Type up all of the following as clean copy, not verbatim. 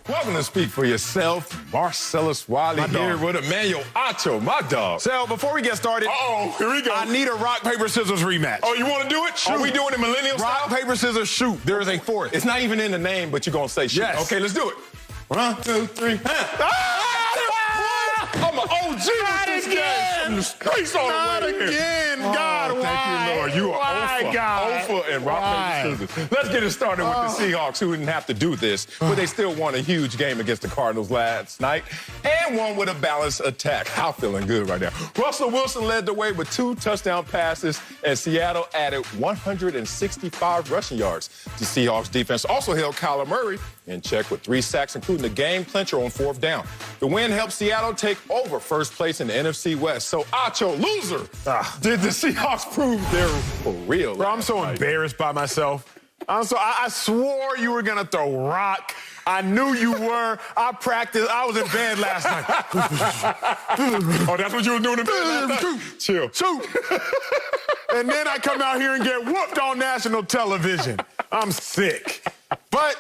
Welcome to Speak for Yourself. Marcellus Wiley here with Emmanuel Acho, my dog. Sal, before we get started, Here we go. I need a rock, paper, scissors rematch. Oh, you want to do it? Shoot. Are we doing it millennial Rock, style? paper, scissors, shoot. There is a fourth. It's not even in the name, but you're going to say shoot. Yes. Okay, let's do it. 1, 2, 3. I'm an OG with this game. From the streets all Not the way here. again. God, Thank why? you, Lord. You are Why, God? Ofa and rock, Why? paper, scissors. Let's get it started with the Seahawks, who didn't have to do this, but they still won a huge game against the Cardinals last night, and won with a balanced attack. I'm feeling good right now. Russell Wilson led the way with 2 touchdown passes, and Seattle added 165 rushing yards. The Seahawks defense also held Kyler Murray in check with 3 sacks, including the game clincher on 4th down. The win helped Seattle take over first place in the NFC West. So, Acho, loser, did the Seahawks prove they're for real? Bro, I'm so embarrassed by myself. I swore you were going to throw rock. I knew you were. I practiced. I was in bed last night. Oh, that's what you were doing in bed last night? Chill. Shoot. And then I come out here and get whooped on national television. I'm sick. But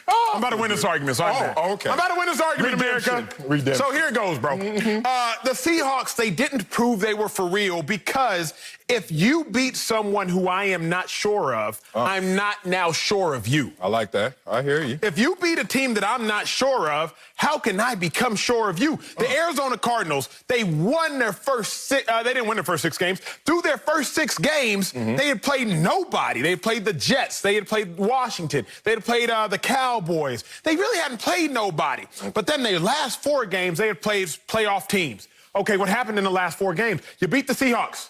I'm about to win this argument, so I'm okay. I'm about to win this argument, America. Redemption. So here it goes, bro. The Seahawks, they didn't prove they were for real because if you beat someone who I am not sure of, I'm not now sure of you. I like that. I hear you. If you beat a team that I'm not sure of, how can I become sure of you? The Arizona Cardinals, they won their first 6. They didn't win their first 6 games. Through their first 6 games, they had played nobody. They had played the Jets. They had played Washington. They had played the Cowboys. They really hadn't played nobody. But then their last 4 games, they had played playoff teams. Okay, what happened in the last 4 games? You beat the Seahawks,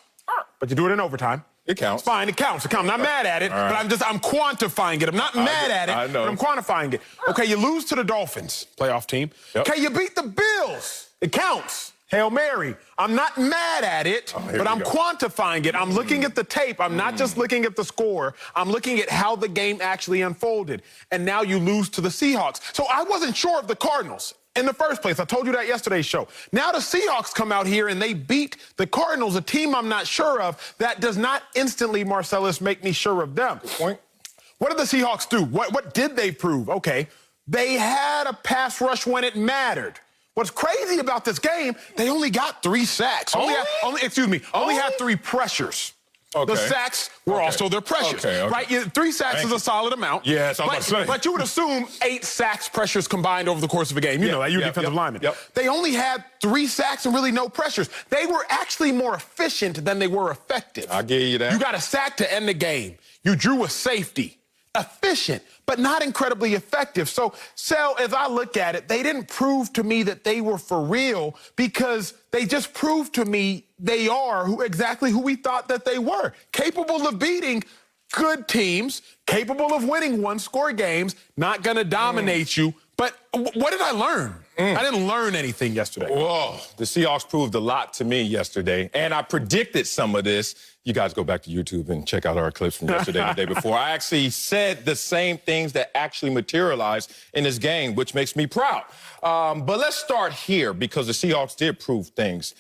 but you do it in overtime. It counts. It's fine, it counts. I'm not mad at it, but I'm quantifying it. I'm not mad at it, I know. but I'm quantifying it. Okay, you lose to the Dolphins, playoff team. Yep. Okay, you beat the Bills. It counts. Hail Mary. I'm not mad at it, but I'm quantifying it. I'm looking at the tape. I'm not just looking at the score. I'm looking at how the game actually unfolded. And now you lose to the Seahawks. So I wasn't sure of the Cardinals in the first place. I told you that yesterday's show. Now the Seahawks come out here and they beat the Cardinals, a team I'm not sure of. That does not instantly, Marcellus, make me sure of them. Good point. What did the Seahawks do? What did they prove? Okay, they had a pass rush when it mattered. What's crazy about this game, they only got 3 sacks. Only had 3 pressures. Okay. The sacks were also their pressures, right? 3 sacks is a solid amount. Yes, I was about to say. But you would assume 8 sacks pressures combined over the course of a game. You know that, you're defensive lineman. They only had 3 sacks and really no pressures. They were actually more efficient than they were effective. I'll give you that. You got a sack to end the game. You drew a safety. Efficient, but not incredibly effective. So, Sal, as I look at it, they didn't prove to me that they were for real because they just proved to me they are exactly who we thought that they were. Capable of beating good teams, capable of winning 1-score games, not going to dominate you. But what did I learn? I didn't learn anything yesterday. Whoa, the Seahawks proved a lot to me yesterday, and I predicted some of this. You guys go back to YouTube and check out our clips from yesterday and the day before. I actually said the same things that actually materialized in this game, which makes me proud. But let's start here because the Seahawks did prove things.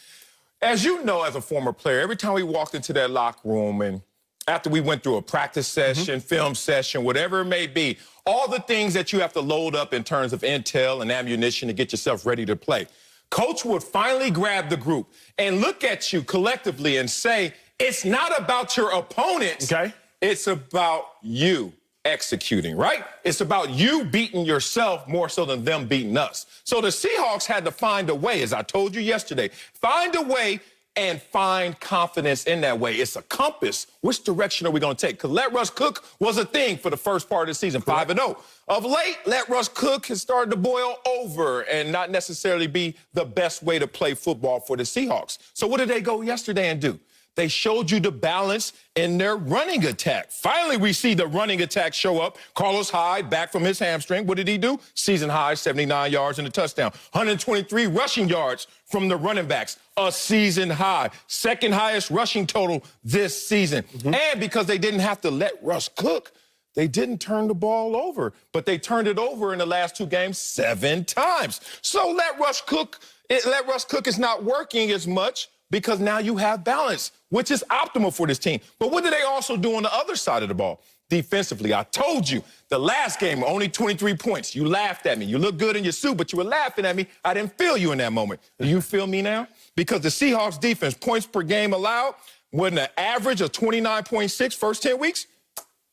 As you know, as a former player, every time we walked into that locker room and after we went through a practice session, film session, whatever it may be, all the things that you have to load up in terms of intel and ammunition to get yourself ready to play. Coach would finally grab the group and look at you collectively and say, it's not about your opponents. Okay. It's about you executing, right? It's about you beating yourself more so than them beating us. So the Seahawks had to find a way, as I told you yesterday, find a way and find confidence in that way. It's a compass. Which direction are we going to take? Because let Russ cook was a thing for the first part of the season, 5-0. Of late, let Russ cook has started to boil over and not necessarily be the best way to play football for the Seahawks. So what did they go yesterday and do? They showed you the balance in their running attack. Finally, we see the running attack show up. Carlos Hyde back from his hamstring. What did he do? Season high, 79 yards and a touchdown. 123 rushing yards from the running backs. A season high. Second highest rushing total this season. And because they didn't have to let Russ cook, they didn't turn the ball over. But they turned it over in the last 2 games 7 times. So let Russ cook is not working as much because now you have balance, which is optimal for this team. But what did they also do on the other side of the ball? defensively. I told you, the last game, only 23 points. You laughed at me. You look good in your suit, but you were laughing at me. I didn't feel you in that moment. Do you feel me now? Because the Seahawks defense, points per game allowed, with an average of 29.6 first 10 weeks,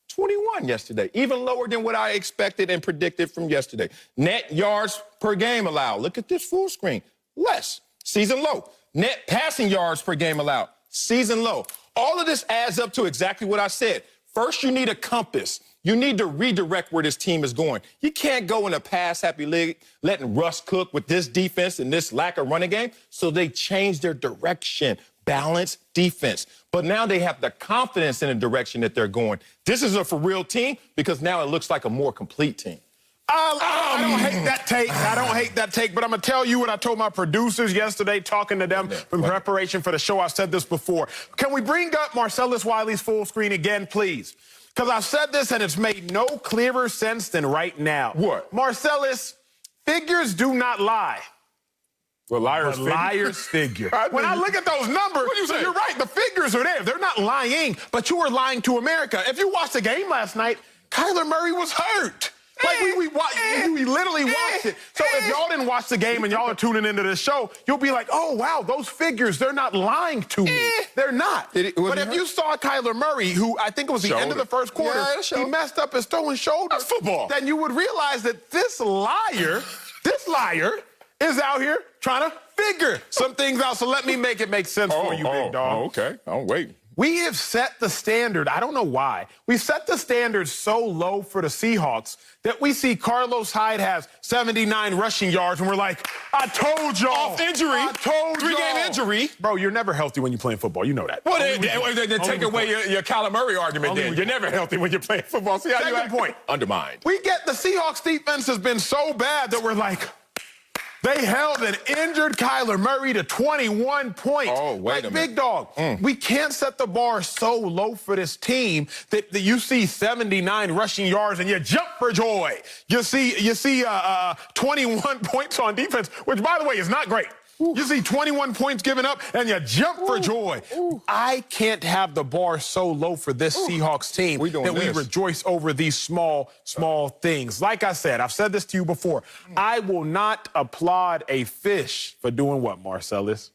21 yesterday, even lower than what I expected and predicted from yesterday. Net yards per game allowed. Look at this full screen. Less. Season low. Net passing yards per game allowed. Season low. All of this adds up to exactly what I said. First, you need a compass. You need to redirect where this team is going. You can't go in a pass-happy league letting Russ cook with this defense and this lack of running game. So they changed their direction. Balanced defense. But now they have the confidence in the direction that they're going. This is a for-real team because now it looks like a more complete team. I don't hate that take. I don't hate that take, but I'm going to tell you what I told my producers yesterday, talking to them in preparation for the show. I've said this before. Can we bring up Marcellus Wiley's full screen again, please? Because I've said this, and it's made no clearer sense than right now. What? Marcellus, figures do not lie. Well, liars figure. When I look at those numbers, you're right. The figures are there. They're not lying, but you were lying to America. If you watched the game last night, Kyler Murray was hurt. Like, we literally watched it. So if y'all didn't watch the game and y'all are tuning into this show, you'll be like, oh, wow, those figures, they're not lying to me. They're not. But if you saw Kyler Murray, who I think it was the end of the first quarter, he messed up his toe and shoulder. That's football. Then you would realize that this liar is out here trying to figure some things out. So let me make it make sense for you, big dog. Okay. I'll wait. We have set the standard, I don't know why, we set the standard so low for the Seahawks that we see Carlos Hyde has 79 rushing yards, and we're like, I told y'all. Off injury. I told y'all. 3-game injury. Bro, you're never healthy when you're playing football. You know that. Well, they take away your Kyler Murray argument then. You're never healthy when you're playing football. See how you act? Point. Undermined. We get the Seahawks defense has been so bad that we're like, they held an injured Kyler Murray to 21 points. Oh, wait a minute. Big dog, we can't set the bar so low for this team that you see 79 rushing yards and you jump for joy. You see 21 points on defense, which, by the way, is not great. You see 21 points given up, and you jump for joy. I can't have the bar so low for this Seahawks team that we rejoice over these small things. Like I said, I've said this to you before. I will not applaud a fish for doing what, Marcellus?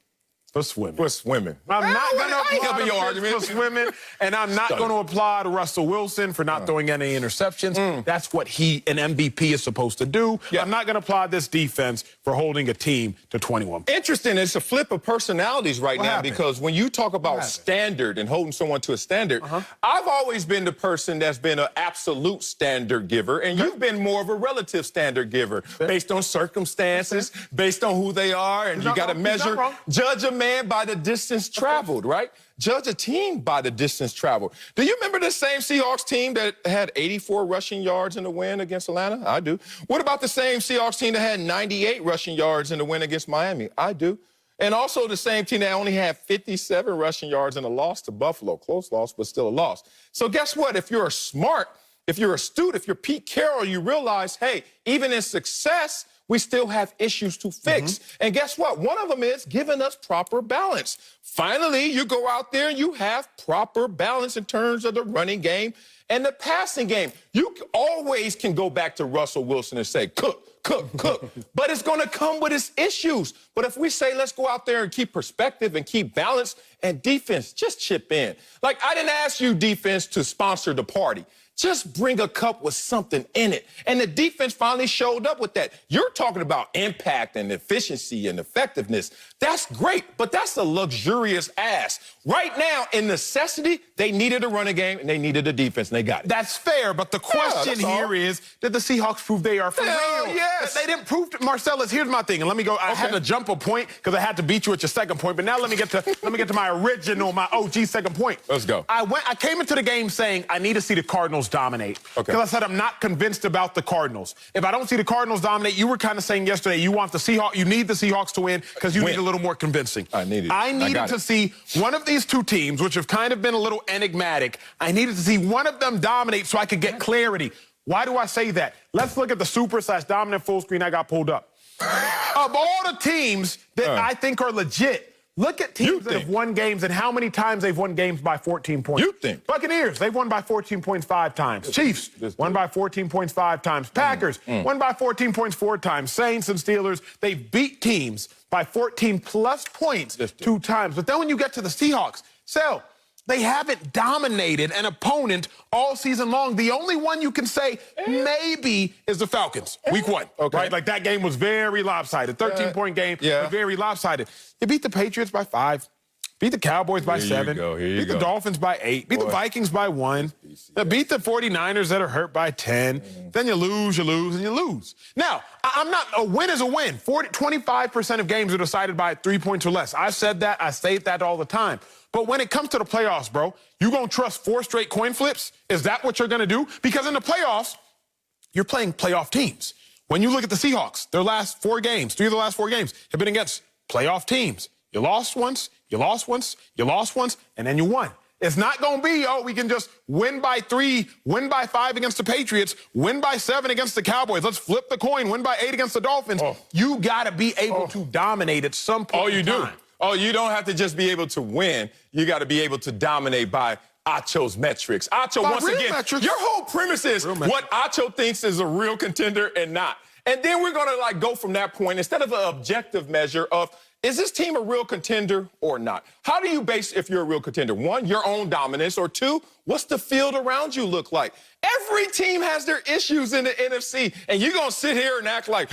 For swimming. For swimming. I'm not going to applaud your argument for swimming, and I'm not going to applaud Russell Wilson for not throwing any interceptions. That's what an MVP is supposed to do. I'm not going to applaud this defense for holding a team to 21. Interesting. It's a flip of personalities right now because when you talk about standard and holding someone to a standard, I've always been the person that's been an absolute standard giver, and you've been more of a relative standard giver based on circumstances, based on who they are, and you got to measure, judge a man by the distance traveled, right? Judge a team by the distance traveled. Do you remember the same Seahawks team that had 84 rushing yards in the win against Atlanta? I do. What about the same Seahawks team that had 98 rushing yards in the win against Miami? I do. And also the same team that only had 57 rushing yards in a loss to Buffalo. Close loss, but still a loss. So guess what? If you're smart, if you're astute, if you're Pete Carroll, you realize, hey, even in success, we still have issues to fix. And guess what? One of them is giving us proper balance. Finally, you go out there and you have proper balance in terms of the running game and the passing game. You always can go back to Russell Wilson and say, cook. But it's going to come with its issues. But if we say, let's go out there and keep perspective and keep balance, and defense, just chip in. Like, I didn't ask you, defense, to sponsor the party. Just bring a cup with something in it. And the defense finally showed up with that. You're talking about impact and efficiency and effectiveness. That's great, but that's a luxurious ask. Right now, in necessity, they needed a running game and they needed a defense, and they got it. That's fair, but the question here is, did the Seahawks prove they are for real? Yes. They didn't prove to Marcellus. Here's my thing, and let me go. I had to jump a point because I had to beat you at your second point, but now let me get to my original, my OG second point. Let's go. I came into the game saying I need to see the Cardinals dominate. Because I said I'm not convinced about the Cardinals. If I don't see the Cardinals dominate, you were kind of saying yesterday you need the Seahawks to win because you need a little more convincing. I needed to see one of these two teams, which have kind of been a little enigmatic. I needed to see one of them dominate so I could get clarity. Why do I say that? Let's look at the super/dominant full screen I got pulled up. Of all the teams that I think are legit, Look at teams that have won games and how many times they've won games by 14 points. You think? Buccaneers, they've won by 14 points 5 times. Chiefs, won by 14 points 5 times. Packers, won by 14 points 4 times. Saints and Steelers, they've beat teams by 14-plus points 2 times. But then when you get to the Seahawks, they haven't dominated an opponent all season long. The only one you can say maybe is the Falcons, week 1. Right? Like, that game was very lopsided. 13-point game, but very lopsided. They beat the Patriots by 5. Beat the Cowboys by 7. Beat the Dolphins by 8. Beat the Vikings by 1. Beat the 49ers that are hurt by 10. Then you lose, and you lose. Now, a win is a win. 25% of games are decided by 3 points or less. I've said that. I say that all the time. But when it comes to the playoffs, bro, you going to trust 4 straight coin flips? Is that what you're going to do? Because in the playoffs, you're playing playoff teams. When you look at the Seahawks, their last 4 games, 3 of the last 4 games have been against playoff teams. You lost once, you lost once, you lost once, and then you won. It's not going to be, we can just win by 3, win by 5 against the Patriots, win by 7 against the Cowboys. Let's flip the coin, win by 8 against the Dolphins. You got to be able to dominate at some point in time. You don't have to just be able to win. You got to be able to dominate by Acho's metrics. Acho, once again, your whole premise is what Acho thinks is a real contender and not. And then we're going to, go from that point, instead of an objective measure of, is this team a real contender or not? How do you base if you're a real contender? 1, your own dominance, or 2, what's the field around you look like? Every team has their issues in the NFC, and you're going to sit here and act like,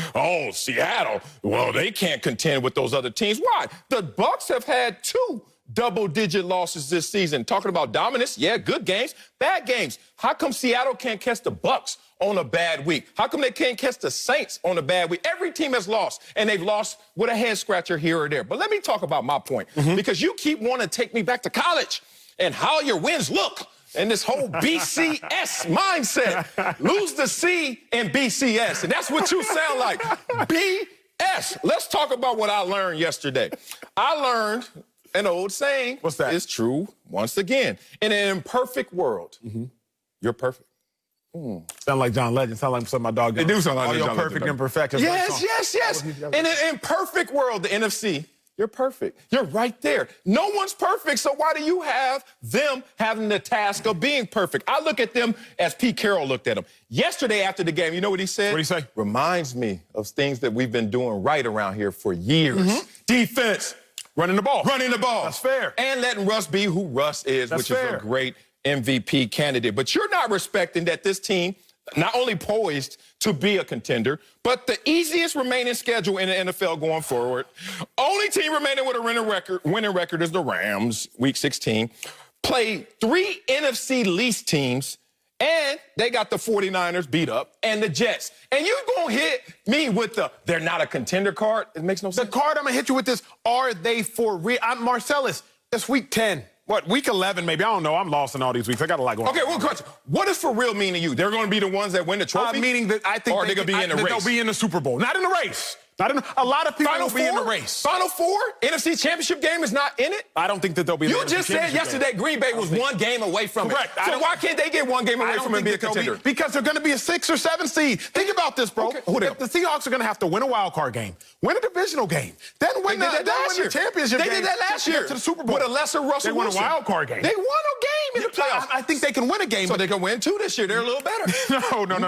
Seattle, well, they can't contend with those other teams. Why? The Bucs have had 2 double-digit losses this season. Talking about dominance, good games, bad games. How come Seattle can't catch the Bucs on a bad week? How come they can't catch the Saints on a bad week? Every team has lost, and they've lost with a head-scratcher here or there. But let me talk about my point, because you keep wanting to take me back to college and how your wins look and this whole BCS mindset. Lose the C in BCS, and that's what you sound like, BS. Let's talk about what I learned yesterday. I learned an old saying. What's that? Is true once again. In an imperfect world, you're perfect. Sound like John Legend. Sound like something my dog. They do sound like John perfect Legend. Imperfections. Yes. In an imperfect world, the NFC, you're perfect. You're right there. No one's perfect, so why do you have them having the task of being perfect? I look at them as Pete Carroll looked at them. Yesterday after the game, you know what he said? What did he say? Reminds me of things that we've been doing right around here for years. Defense. Running the ball. That's fair. And letting Russ be who Russ is, which is a great MVP candidate. But you're not respecting that this team, not only poised to be a contender, but the easiest remaining schedule in the NFL going forward. Only team remaining with a winning record is the Rams, Week 16. Played 3 NFC least teams, and they got the 49ers beat up and the Jets. And you gonna hit me with the they're not a contender card? It makes no sense. The card I'm gonna hit you with is, are they for real? Marcellus, it's week 10. What, week 11 maybe? I don't know. I'm lost in all these weeks. I got a lot going on. Okay, one question. What does for real mean to you? They're going to be the ones that win the trophy? Meaning that I think or they're going to be in the race? They'll be in the Super Bowl. Not in the race. A lot of people will be in the race. Final Four? NFC Championship game is not in it? I don't think that they'll be in the You just said yesterday Green Bay was 1 game away from it. So why can't they get 1 game away from it and be a contender? Because they're going to be a 6 or 7 seed. Think about this, bro. If the Seahawks are going to have to win a wild card game, win a divisional game, then win the championship game. They did that last year. To the Super Bowl. With a lesser Russell Wilson. They won a wild card game. They won a game in the playoffs. I think they can win a game. So they can win 2 this year. They're a little better. No.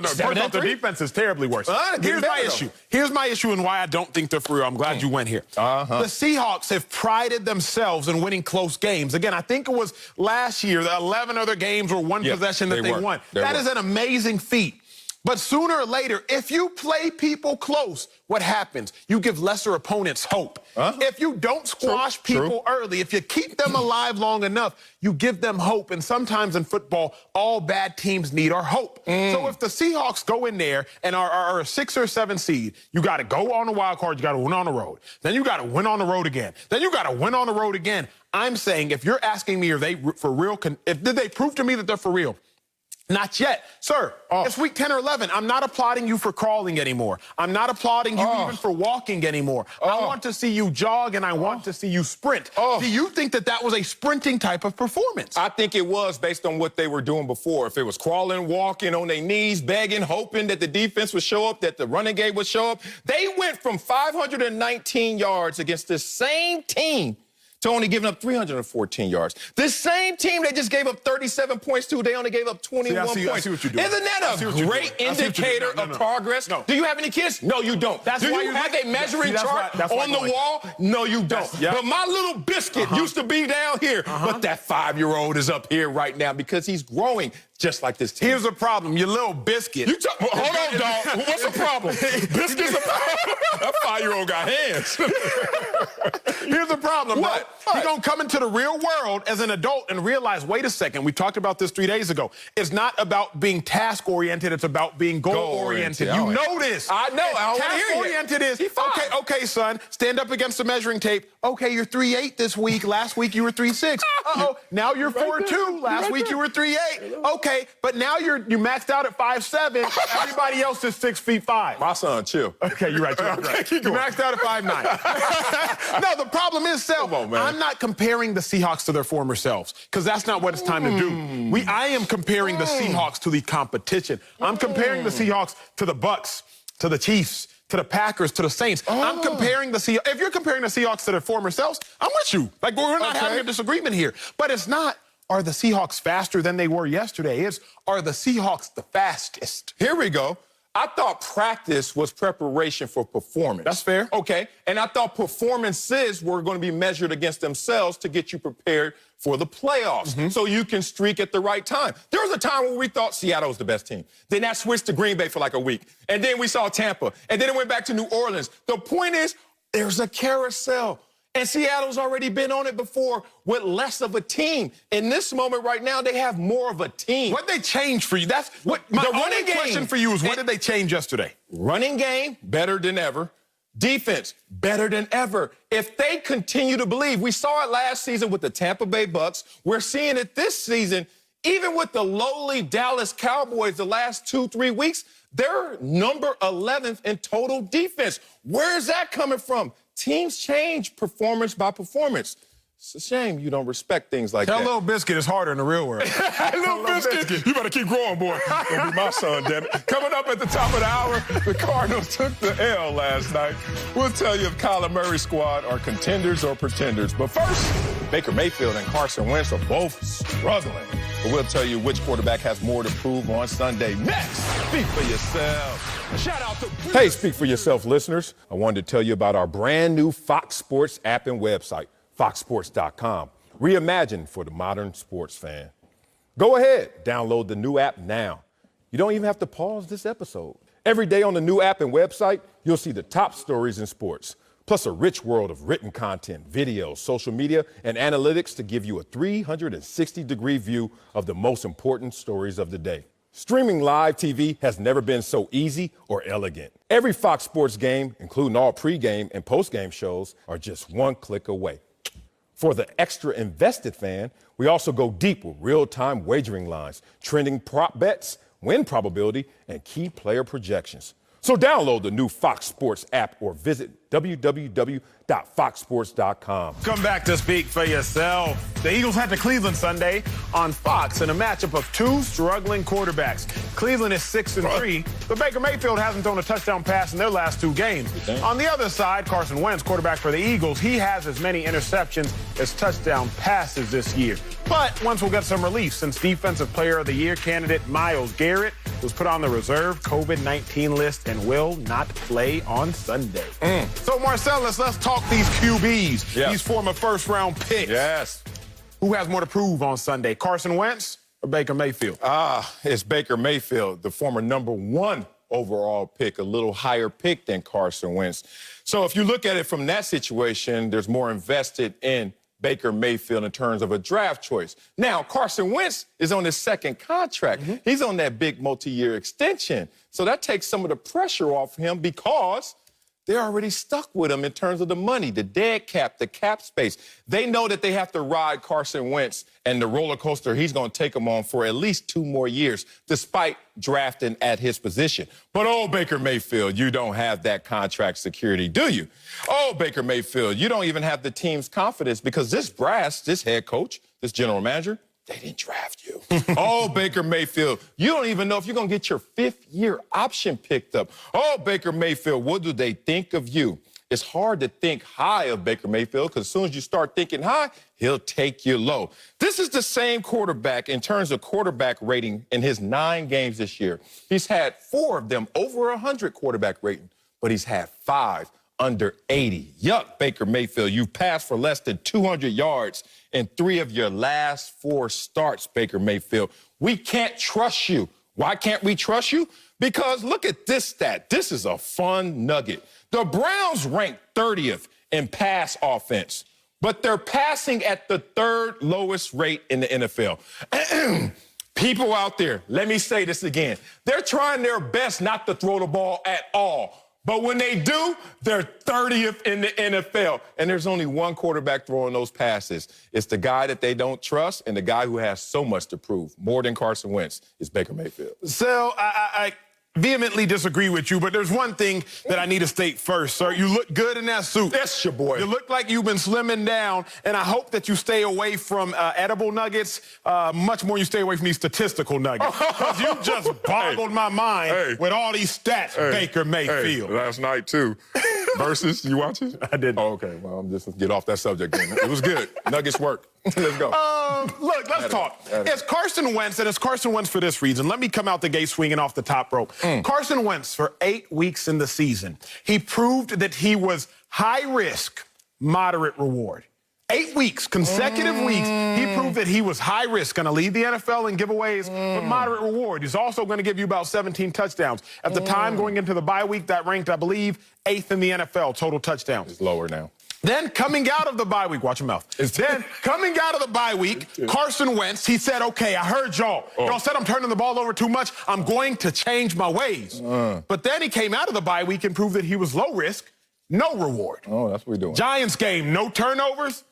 First off, their defense is terribly worse. Here's my issue. Here's my issue and why I don't think they're for real. I'm glad you went here. The Seahawks have prided themselves in winning close games. Again, I think it was last year, the 11 other games were 1 possession that they won. That is an amazing feat. But sooner or later, if you play people close, what happens? You give lesser opponents hope. If you don't squash people early, if you keep them alive long enough, you give them hope. And sometimes in football, all bad teams need our hope. So if the Seahawks go in there and are a 6 or 7 seed, you got to go on the wild card, you got to win on the road. Then you got to win on the road again. Then you got to win on the road again. I'm saying if you're asking me, are they for real? Did they prove to me that they're for real? Not yet. Sir, it's week 10 or 11. I'm not applauding you for crawling anymore. I'm not applauding you even for walking anymore. I want to see you jog and I want to see you sprint. Do you think that that was a sprinting type of performance? I think it was based on what they were doing before. If it was crawling, walking on their knees, begging, hoping that the defense would show up, that the running game would show up. They went from 519 yards against this same team to only giving up 314 yards. This same team they just gave up 37 points to, they only gave up 21 points. I see what you're doing. Isn't that a great indicator of progress? No. Do you have any kids? No, you don't. Do you have a measuring chart on the wall? No, you don't. But my little biscuit used to be down here, but that 5-year-old is up here right now because he's growing just like this team. Here's the problem. Your little biscuit. Hold on, dog. What's the problem? Biscuits? That 5-year-old got hands. Here's the problem. What? You're going to come into the real world as an adult and realize, wait a second, we talked about this 3 days ago. It's not about being task-oriented. It's about being goal-oriented. You know this. I know. Task-oriented is, okay, son, stand up against the measuring tape. Okay, you're 3.8 this week. Last week you were 3.6. Uh-oh, now you're 4.2. Last week you were 3.8. Okay, but now you maxed out at 5'7". Everybody else is 6'5". My son, chill. Okay, you're right. You maxed out at 5'9". No, the problem is, Sel, I'm not comparing the Seahawks to their former selves, because that's not what it's time to do. I am comparing the Seahawks to the competition. I'm comparing the Seahawks to the Bucks, to the Chiefs, to the Packers, to the Saints. I'm comparing the Seahawks. If you're comparing the Seahawks to their former selves, I'm with you. Like, we're not having a disagreement here. But it's not, are the Seahawks faster than they were yesterday? It's, are the Seahawks the fastest? Here we go. I thought practice was preparation for performance. That's fair. Okay. And I thought performances were going to be measured against themselves to get you prepared for the playoffs so you can streak at the right time. There was a time where we thought Seattle was the best team. Then that switched to Green Bay for like a week. And then we saw Tampa. And then it went back to New Orleans. The point is, there's a carousel. And Seattle's already been on it before with less of a team. In this moment right now, they have more of a team. What did they change for you? That's what my only question for you is, what did they change yesterday? Running game, better than ever. Defense, better than ever. If they continue to believe, we saw it last season with the Tampa Bay Bucks. We're seeing it this season, even with the lowly Dallas Cowboys the last 2-3 weeks. They're number 11th in total defense. Where is that coming from? Teams change performance by performance. It's a shame you don't respect things like that. That little biscuit is harder in the real world. Little biscuit, you better keep growing, boy. Don't be my son, damn it. Coming up at the top of the hour, the Cardinals took the L last night. We'll tell you if Kyler Murray's squad are contenders or pretenders. But first, Baker Mayfield and Carson Wentz are both struggling. But we'll tell you which quarterback has more to prove on Sunday. Next, speak for yourself. Shout out to... Hey, Speak for Yourself listeners. I wanted to tell you about our brand new Fox Sports app and website, foxsports.com. Reimagined for the modern sports fan. Go ahead, download the new app now. You don't even have to pause this episode. Every day on the new app and website, you'll see the top stories in sports, plus a rich world of written content, videos, social media, and analytics to give you a 360-degree view of the most important stories of the day. Streaming live TV has never been so easy or elegant. Every Fox Sports game, including all pregame and postgame shows, are just one click away. For the extra invested fan, we also go deep with real-time wagering lines, trending prop bets, win probability, and key player projections. So download the new Fox Sports app or visit www.foxsports.com. Come back to Speak for Yourself. The Eagles head to Cleveland Sunday on Fox in a matchup of two struggling quarterbacks. Cleveland is 6-3, but Baker Mayfield hasn't thrown a touchdown pass in their last two games. On the other side, Carson Wentz, quarterback for the Eagles, he has as many interceptions as touchdown passes this year. But Wentz will get some relief since Defensive Player of the Year candidate Myles Garrett was put on the reserve COVID-19 list and will not play on Sunday. So, Marcellus, let's talk these QBs, these former first-round picks. Yes. Who has more to prove on Sunday, Carson Wentz or Baker Mayfield? It's Baker Mayfield, the former #1 overall pick, a little higher pick than Carson Wentz. So if you look at it from that situation, there's more invested in Baker Mayfield in terms of a draft choice. Now, Carson Wentz is on his second contract. He's on that big multi-year extension. So that takes some of the pressure off him because they're already stuck with him in terms of the money, the dead cap, the cap space. They know that they have to ride Carson Wentz and the roller coaster he's going to take them on for at least 2 more years, despite drafting at his position. But, oh, Baker Mayfield, you don't have that contract security, do you? Oh, Baker Mayfield, you don't even have the team's confidence because this brass, this head coach, this general manager, they didn't draft you. Oh, Baker Mayfield, you don't even know if you're going to get your 5th-year option picked up. Oh, Baker Mayfield, what do they think of you? it's hard to think high of Baker Mayfield because as soon as you start thinking high, he'll take you low. This is the same quarterback in terms of quarterback rating in his 9 games this year. He's had 4 of them over 100 quarterback rating, but he's had 5 under 80. Yuck, Baker Mayfield. You've passed for less than 200 yards in 3 of your last 4 starts, Baker Mayfield. We can't trust you. Why can't we trust you? Because look at this stat. This is a fun nugget. The Browns rank 30th in pass offense, but they're passing at the 3rd lowest rate in the NFL. People out there, let me say this again. They're trying their best not to throw the ball at all. But when they do, they're 30th in the NFL. And there's only one quarterback throwing those passes. It's the guy that they don't trust and the guy who has so much to prove, more than Carson Wentz, is Baker Mayfield. So I vehemently disagree with you, but there's one thing that I need to state first, sir. You look good in that suit. That's your boy. You look like you've been slimming down, and I hope that you stay away from edible nuggets. Much more you stay away from these statistical nuggets. Because you just boggled my mind with all these stats, Baker Mayfield. Last night, too. Versus, you watch it? I didn't. Oh, okay. Well, I'm just get off that subject then. It was good. Nuggets work. Let's go. Look, let's talk. It's Carson Wentz, and it's Carson Wentz for this reason. Let me come out the gate swinging off the top rope. Carson Wentz, for 8 weeks in the season, he proved that he was high risk, moderate reward. 8 weeks, consecutive weeks, he proved that he was high risk, going to lead the NFL in giveaways, but moderate reward. He's also going to give you about 17 touchdowns. At the time going into the bye week, that ranked, I believe, 8th in the NFL, total touchdowns. It's lower now. Then coming out of the bye week, watch your mouth. Then coming out of the bye week, Carson Wentz, he said, okay, I heard y'all. Y'all said I'm turning the ball over too much. I'm going to change my ways. But then he came out of the bye week and proved that he was low risk, no reward. Oh, that's what we're doing. Giants game, no turnovers,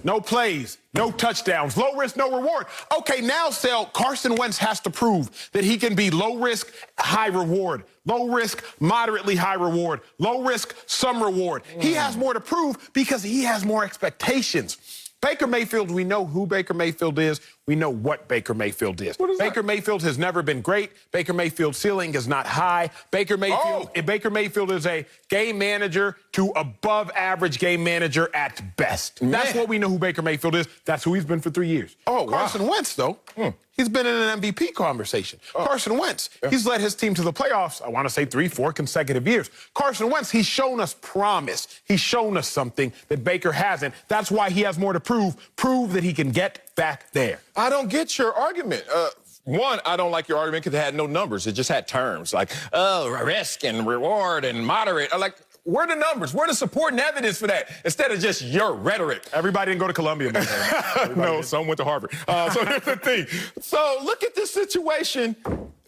no plays, no touchdowns, low risk, no reward. Okay, now, Sal, Carson Wentz has to prove that he can be low risk, high reward. Low risk, moderately high reward. Low risk, some reward. He has more to prove because he has more expectations. Baker Mayfield, we know who Baker Mayfield is. We know what Baker Mayfield is. Baker Mayfield has never been great. Baker Mayfield's ceiling is not high. Baker Mayfield is a game manager to above average game manager at best. That's what we know who Baker Mayfield is. That's who he's been for 3 years. Carson Wentz, though, he's been in an MVP conversation. Carson Wentz, he's led his team to the playoffs, I want to say 3-4 consecutive years. Carson Wentz, he's shown us promise. He's shown us something that Baker hasn't. That's why he has more to prove. Prove that he can get back there. I don't get your argument. One, I don't like your argument because it had no numbers. It just had terms like, risk and reward and moderate. Like, where are the numbers? Where are the supporting evidence for that? Instead of just your rhetoric. Everybody didn't go to Columbia. No, some went to Harvard. So here's the thing. So look at this situation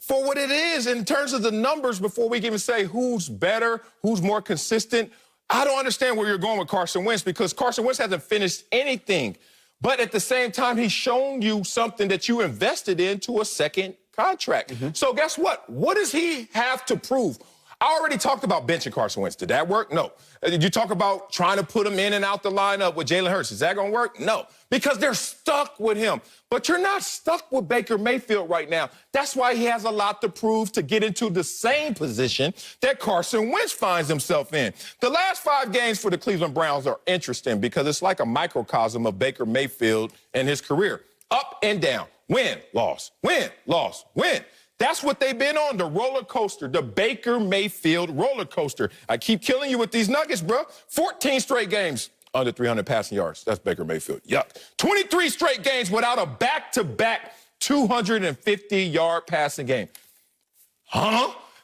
for what it is in terms of the numbers before we can even say who's better, who's more consistent. I don't understand where you're going with Carson Wentz because Carson Wentz hasn't finished anything. But at the same time, he's shown you something that you invested into a second contract. So guess what? What does he have to prove? I already talked about benching Carson Wentz. Did that work? No. Did you talk about trying to put him in and out the lineup with Jalen Hurts? Is that going to work? No. Because they're stuck with him. But you're not stuck with Baker Mayfield right now. That's why he has a lot to prove to get into the same position that Carson Wentz finds himself in. The last 5 games for the Cleveland Browns are interesting because it's like a microcosm of Baker Mayfield and his career. Up and down. Win, loss, win, loss, win. That's what they've been on, the roller coaster, the Baker Mayfield roller coaster. I keep killing you with these nuggets, bro. 14 straight games under 300 passing yards. That's Baker Mayfield. Yuck. 23 straight games without a back-to-back 250-yard passing game.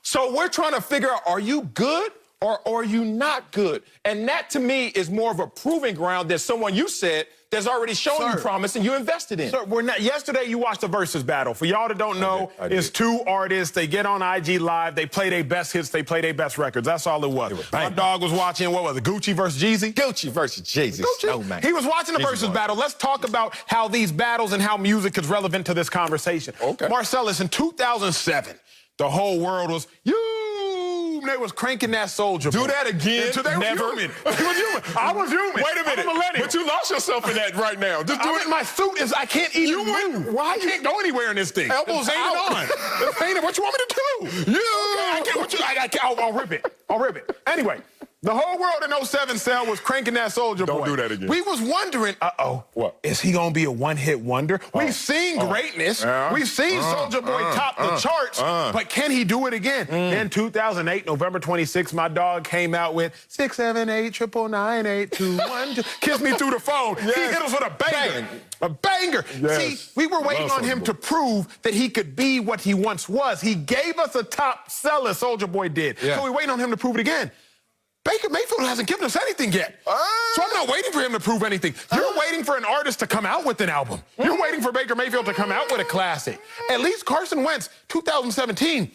So we're trying to figure out, are you good or are you not good? And that, to me, is more of a proving ground than someone you said that's already shown you promise and you invested in. Sir, yesterday you watched the Versus battle. For y'all that don't know, it's 2 artists. They get on IG Live. They play their best hits. They play their best records. That's all it was. My dog was watching, what was it, Gucci versus Jeezy? Gucci versus Jeezy. Oh, man. He was watching the Versus battle. Let's talk about how these battles and how music is relevant to this conversation. Marcellus, in 2007, the whole world was, they was cranking that Soulja Boy. Do that again. Never. I was human. Wait a minute. But you lost yourself in that right now. Just do it. My suit is, I can't even move. Why? I can't go anywhere in this thing. Elbows ain't on. What you want me to do? I'll rip it. Anyway, The whole world in 07 Sal was cranking that Soldier Boy. Don't do that again. We was wondering, What? is he going to be a one-hit wonder? We've seen greatness. We've seen Soldier Boy top the charts, but can he do it again? Then 2008, November 26th, my dog came out with 678-999-821. Kiss me through the phone. Yes. He hit us with a banger. A banger. Yes. See, we were waiting on him Soldier to prove that he could be what he once was. He gave us a top seller, Soldier Boy did. Yeah. So we're waiting on him to prove it again. Baker Mayfield hasn't given us anything yet. So I'm not waiting for him to prove anything. You're waiting for an artist to come out with an album. You're waiting for Baker Mayfield to come out with a classic. At least Carson Wentz, 2017,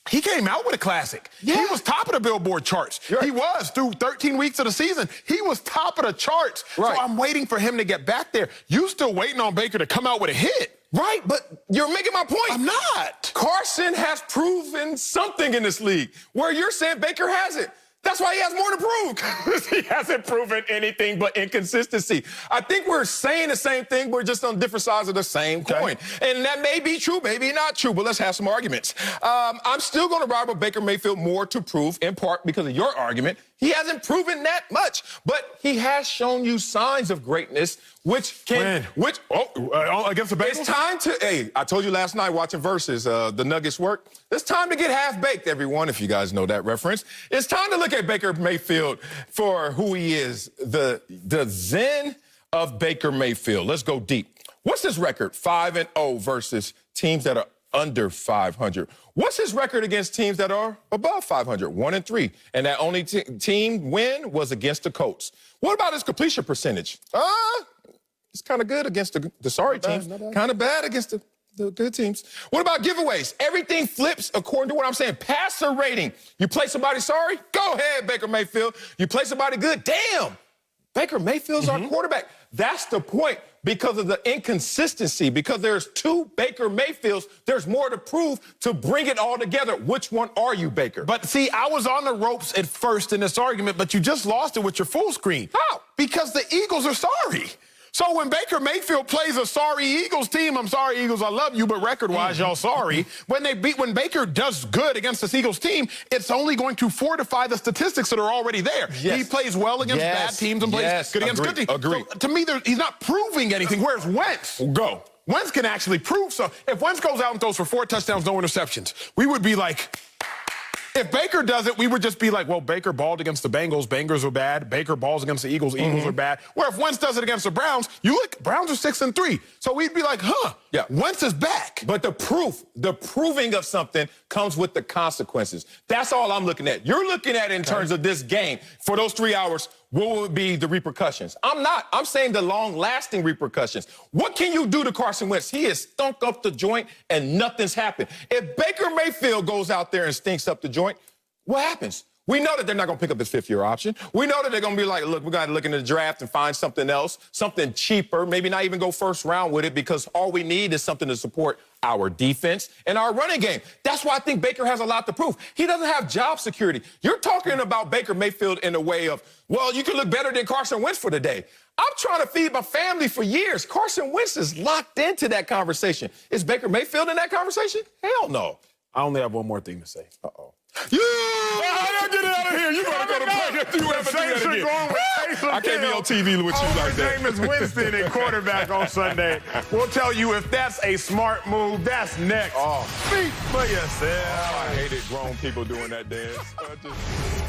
he came out with a classic. Yeah. He was top of the Billboard charts. He was through 13 weeks of the season. He was top of the charts. Right. So I'm waiting for him to get back there. You still waiting on Baker to come out with a hit. Right, but you're making my point. I'm not. Carson has proven something in this league where you're saying Baker hasn't. That's why he has more to prove. He hasn't proven anything but inconsistency. I think we're saying the same thing. We're just on different sides of the same coin. And that may be true, maybe not true, but let's have some arguments. I'm still going to ride with Baker Mayfield more to prove, in part because of your argument. He hasn't proven that much, but he has shown you signs of greatness, which can... Against the Bengals? It's time to... Hey, I told you last night watching Versus, the Nuggets work. It's time to get half-baked, everyone, if you guys know that reference. It's time to look at Baker Mayfield for who he is, the zen of Baker Mayfield. Let's go deep. What's his record? 5-0 versus teams that are under 500. What's his record against teams that are above 500? 1-3. And that only team win was against the Colts. What about his completion percentage? It's kind of good against the sorry teams. Kind of bad against the good teams. What about giveaways? Everything flips according to what I'm saying. Passer rating. You play somebody sorry? Go ahead, Baker Mayfield. You play somebody good? Damn. Baker Mayfield's our quarterback. That's the point. Because of the inconsistency, because there's two Baker Mayfields, there's more to prove to bring it all together. Which one are you, Baker? But see, I was on the ropes at first in this argument, but you just lost it with your full screen. How? Because the Eagles are sorry. So when Baker Mayfield plays a sorry Eagles team, I'm sorry, Eagles, I love you, but record-wise, y'all sorry. When Baker does good against this Eagles team, it's only going to fortify the statistics that are already there. Yes. He plays well against bad teams and plays good against good teams. Agreed. So, to me, he's not proving anything, whereas Wentz... Wentz can actually prove so. If Wentz goes out and throws for 4 touchdowns, no interceptions, we would be like... If Baker does it, we would just be like, well, Baker balled against the Bengals. Bengals are bad. Baker balls against the Eagles. Eagles are bad. Where if Wentz does it against the Browns, you look, Browns are 6-3. So we'd be like, Wentz is back. But the proving of something comes with the consequences. That's all I'm looking at. You're looking at in terms of this game. For those 3 hours, what would be the repercussions? I'm not. I'm saying the long-lasting repercussions. What can you do to Carson Wentz? He has stunk up the joint and nothing's happened. If Baker Mayfield goes out there and stinks up the joint, what happens? We know that they're not going to pick up his 5th-year option. We know that they're going to be like, look, we got to look into the draft and find something else, something cheaper, maybe not even go first round with it, because all we need is something to support our defense and our running game. That's why I think Baker has a lot to prove. He doesn't have job security. You're talking about Baker Mayfield in a way of, well, you can look better than Carson Wentz for the day. I'm trying to feed my family for years. Carson Wentz is locked into that conversation. Is Baker Mayfield in that conversation? Hell no. I only have one more thing to say. Yeah! Get out of here. You gotta go to break if you ever do that again. I can't be on TV with you like that. Jameis Winston at quarterback on Sunday. We'll tell you if that's a smart move. That's next. Speak for yourself. I hated grown people doing that dance.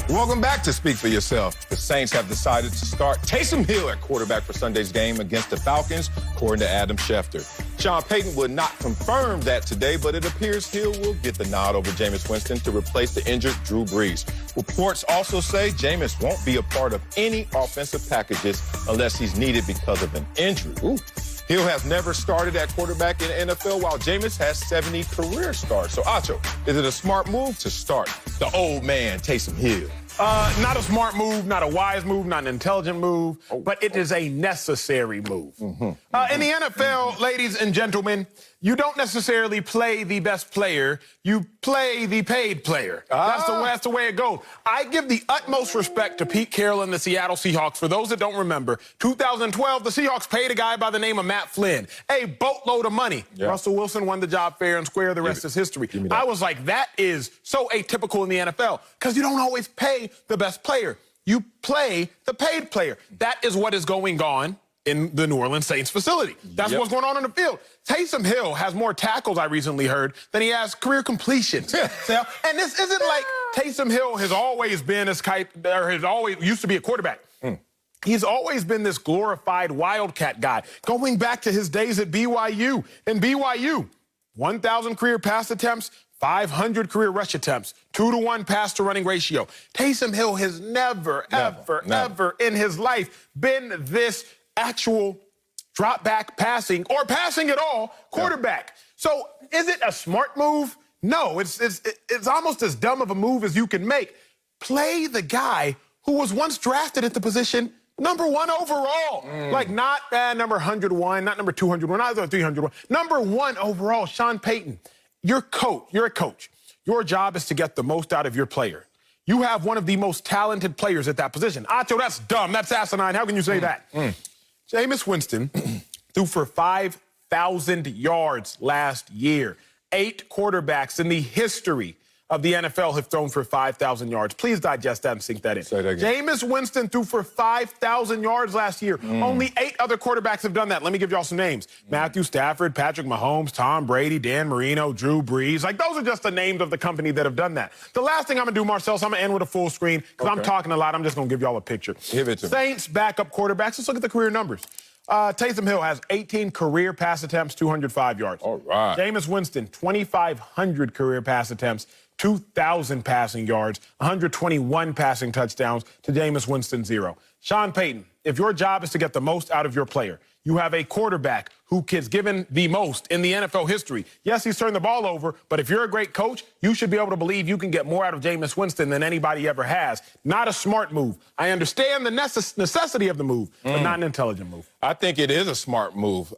Welcome back to Speak for Yourself. The Saints have decided to start Taysom Hill at quarterback for Sunday's game against the Falcons, according to Adam Schefter. Sean Payton would not confirm that today, but it appears Hill will get the nod over Jameis Winston to replace the injured Drew Brees. Reports also say Jameis won't be a part of any offensive packages unless he's needed because of an injury. Hill has never started at quarterback in the NFL, while Jameis has 70 career starts. So, Acho, is it a smart move to start the old man, Taysom Hill? Not a smart move, not a wise move, not an intelligent move, but it is a necessary move. In the NFL, ladies and gentlemen, you don't necessarily play the best player, you play the paid player. That's the way it goes. I give the utmost respect to Pete Carroll and the Seattle Seahawks. For those that don't remember, 2012, the Seahawks paid a guy by the name of Matt Flynn a boatload of money. Russell Wilson won the job fair and square. The rest is history. I was like, that is so atypical in the NFL because you don't always pay the best player. you play the paid player. That is what is going on in the New Orleans Saints facility. That's what's going on the field. Taysom Hill has more tackles, I recently heard, than he has career completions. And this isn't like Taysom Hill has always been used to be a quarterback. He's always been this glorified Wildcat guy, going back to his days at BYU. In BYU, 1,000 career pass attempts, 500 career rush attempts, 2-to-1 pass-to-running ratio. Taysom Hill has never, ever in his life been this actual drop-back passing or passing at all quarterback. So is it a smart move? No, it's almost as dumb of a move as you can make. Play the guy who was once drafted at the position number 1 overall. Like not number 101, not number 201, not number 301. Number 1 overall, Sean Payton. You're a coach. Your job is to get the most out of your player. You have one of the most talented players at that position. Acho, that's dumb. That's asinine. How can you say that? Jameis Winston threw for 5,000 yards last year. 8 quarterbacks in the history of the NFL have thrown for 5,000 yards. Please digest that and sink that in. Say that again. Jameis Winston threw for 5,000 yards last year. Only 8 other quarterbacks have done that. Let me give y'all some names. Matthew Stafford, Patrick Mahomes, Tom Brady, Dan Marino, Drew Brees. Like, those are just the names of the company that have done that. The last thing I'm going to do, Marcel, so I'm going to end with a full screen because I'm talking a lot. I'm just going to give y'all a picture. Give it to me. Saints backup quarterbacks. Let's look at the career numbers. Taysom Hill has 18 career pass attempts, 205 yards. All right. Jameis Winston, 2,500 career pass attempts, 2,000 passing yards, 121 passing touchdowns to Jameis Winston, 0. Sean Payton, if your job is to get the most out of your player, you have a quarterback who is given the most in the NFL history. Yes, he's turned the ball over, but if you're a great coach, you should be able to believe you can get more out of Jameis Winston than anybody ever has. Not a smart move. I understand the necessity of the move, but not an intelligent move. I think it is a smart move.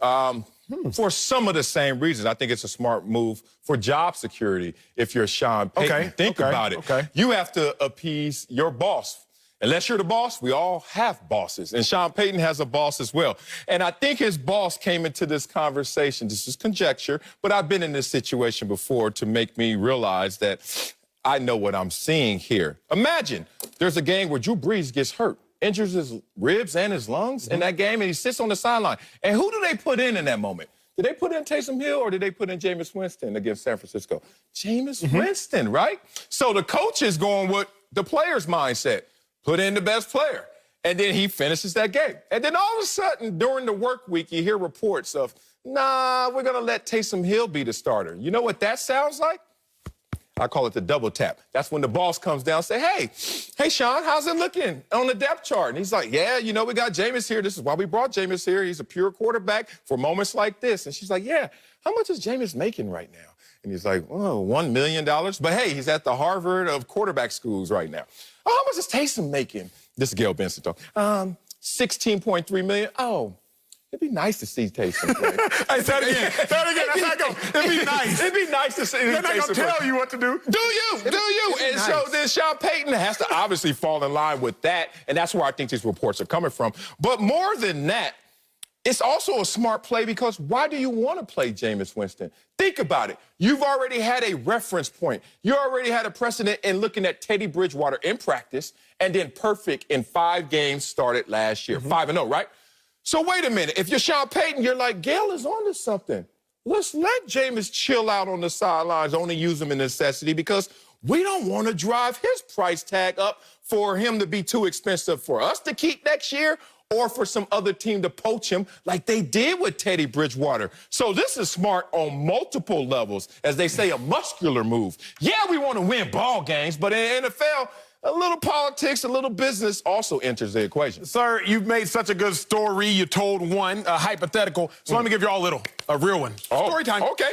For some of the same reasons. I think it's a smart move for job security if you're Sean Payton. Think about it. You have to appease your boss. Unless you're the boss, we all have bosses. And Sean Payton has a boss as well. And I think his boss came into this conversation, this is conjecture, but I've been in this situation before to make me realize that I know what I'm seeing here. Imagine there's a game where Drew Brees gets hurt, injures his ribs and his lungs in that game, and he sits on the sideline. And who do they put in that moment? Did they put in Taysom Hill or did they put in Jameis Winston against San Francisco? Jameis Winston, right? So the coach is going with the player's mindset. Put in the best player. And then he finishes that game. And then all of a sudden, during the work week, you hear reports of, nah, we're going to let Taysom Hill be the starter. You know what that sounds like? I call it the double tap. That's when the boss comes down and say, hey, Sean, how's it looking on the depth chart? And he's like, yeah, you know, we got Jameis here. This is why we brought Jameis here. He's a pure quarterback for moments like this. And she's like, yeah, how much is Jameis making right now? And he's like, oh, $1 million. But hey, he's at the Harvard of quarterback schools right now. Oh, how much is Taysom making? This is Gail Benson talking. $16.3 million. Oh, it'd be nice to see Taysom play. Hey, say it again. Say it again. That's not going. It'd be nice. It'd be nice to see Taysom play. They're not going to tell you what to do. Do you? And nice. So then Sean Payton has to obviously fall in line with that, and that's where I think these reports are coming from. But more than that, it's also a smart play because why do you want to play Jameis Winston? Think about it. You've already had a reference point. You already had a precedent in looking at Teddy Bridgewater in practice and then perfect in 5 games started last year. 5-0, right? So wait a minute. If you're Sean Payton, you're like, Gail is on to something. Let's let Jameis chill out on the sidelines, only use him in necessity because we don't want to drive his price tag up for him to be too expensive for us to keep next year or for some other team to poach him like they did with Teddy Bridgewater. So this is smart on multiple levels. As they say, a muscular move. Yeah, we want to win ball games, but in the NFL, a little politics, a little business also enters the equation. Sir, you've made such a good story. You told one, hypothetical. So let me give you all a real one. Story time. Okay.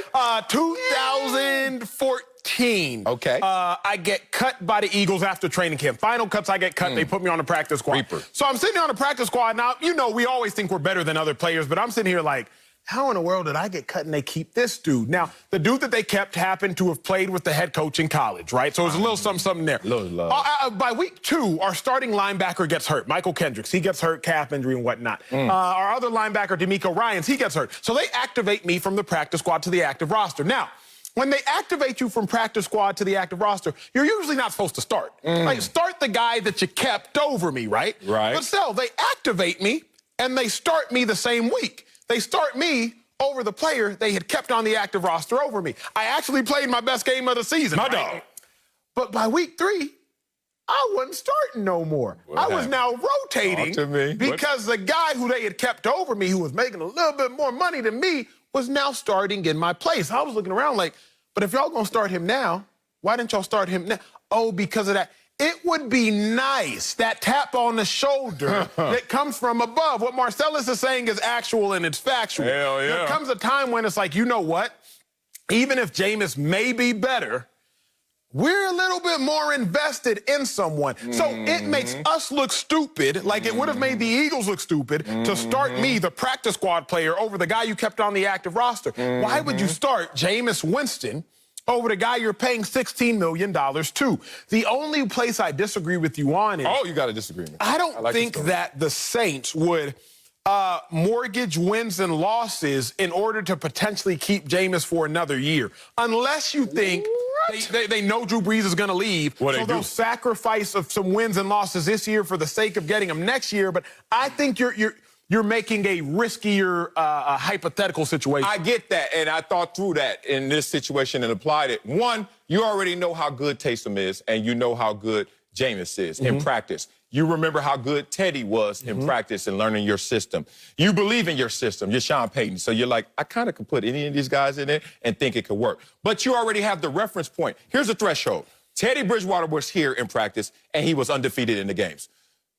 2014. Okay. I get cut by the Eagles after training camp. Final cuts, I get cut. They put me on the practice squad. Reaper. So I'm sitting on the practice squad. Now, you know, we always think we're better than other players, but I'm sitting here like, how in the world did I get cut and they keep this dude? Now, the dude that they kept happened to have played with the head coach in college, right? So there's a little something there. Little love. By week 2, our starting linebacker gets hurt. Michael Kendricks, he gets hurt, calf injury and whatnot. Our other linebacker, D'Amico Ryans, he gets hurt. So they activate me from the practice squad to the active roster. Now, when they activate you from practice squad to the active roster, you're usually not supposed to start. Like, start the guy that you kept over me, right? Right. But still, they activate me, and they start me the same week. They start me over the player they had kept on the active roster over me. I actually played my best game of the season. My dog. But by week 3, I wasn't starting no more. I was now rotating Talk to me. because the guy who they had kept over me, who was making a little bit more money than me, was now starting in my place. I was looking around like, but if y'all gonna start him now, why didn't y'all start him now? Oh, because of that. It would be nice, that tap on the shoulder that comes from above. What Marcellus is saying is actual and it's factual. Hell yeah. There comes a time when it's like, you know what? Even if Jameis may be better, we're a little bit more invested in someone. So it makes us look stupid, like it would have made the Eagles look stupid, to start me, the practice squad player, over the guy you kept on the active roster. Why would you start Jameis Winston over the guy you're paying $16 million to? The only place I disagree with you on is... Oh, you got a disagreement. I don't think that the Saints would mortgage wins and losses in order to potentially keep Jameis for another year. Unless you think they know Drew Brees is going to leave, so they'll sacrifice of some wins and losses this year for the sake of getting him next year. But I think you're making a riskier hypothetical situation. I get that, and I thought through that in this situation and applied it. One, you already know how good Taysom is, and you know how good Jameis is in practice. You remember how good Teddy was in practice and learning your system. You believe in your system. You're Sean Payton. So you're like, I kind of could put any of these guys in there and think it could work. But you already have the reference point. Here's the threshold. Teddy Bridgewater was here in practice, and he was undefeated in the games.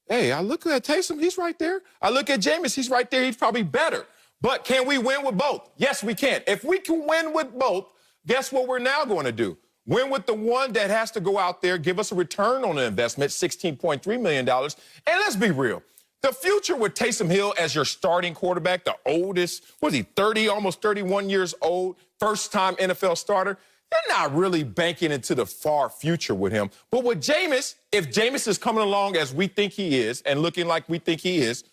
Hey, I look at Taysom, he's right there. I look at Jameis, he's right there. He's probably better. But can we win with both? Yes, we can. If we can win with both, guess what we're now going to do? Win with the one that has to go out there, give us a return on the investment, $16.3 million. And let's be real. The future with Taysom Hill as your starting quarterback, the oldest, was he 30, almost 31 years old, first-time NFL starter, they're not really banking into the far future with him. But with Jameis, if Jameis is coming along as we think he is and looking like we think he is,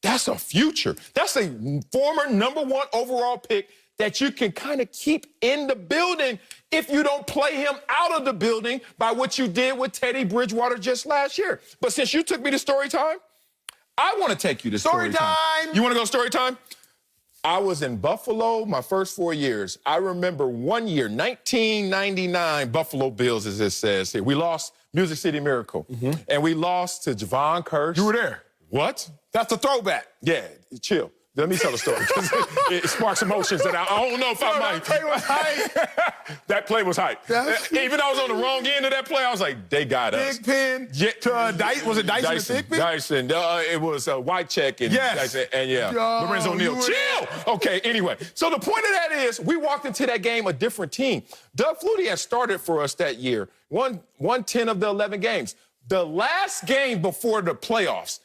that's a future. That's a former #1 overall pick that you can kind of keep in the building if you don't play him out of the building by what you did with Teddy Bridgewater just last year. But since you took me to story time, I want to take you to story time. You want to go story time? I was in Buffalo my first 4 years. I remember one year, 1999, Buffalo Bills, as it says here. We lost Music City Miracle, and we lost to Javon Curse. You were there. What? That's a throwback. Yeah, chill. Let me tell the story, because it sparks emotions that I don't know if I might. That play was hype. That play was hype. Even though I was on the wrong end of that play, I was like, they got us. Big Pin to Dice. Was it Dyson and Big Pin? Dyson. It was White Check and Dyson, and Lorenzo Neal. Chill. Okay, anyway. So the point of that is we walked into that game a different team. Doug Flutie had started for us that year, won 10 of the 11 games. The last game before the playoffs,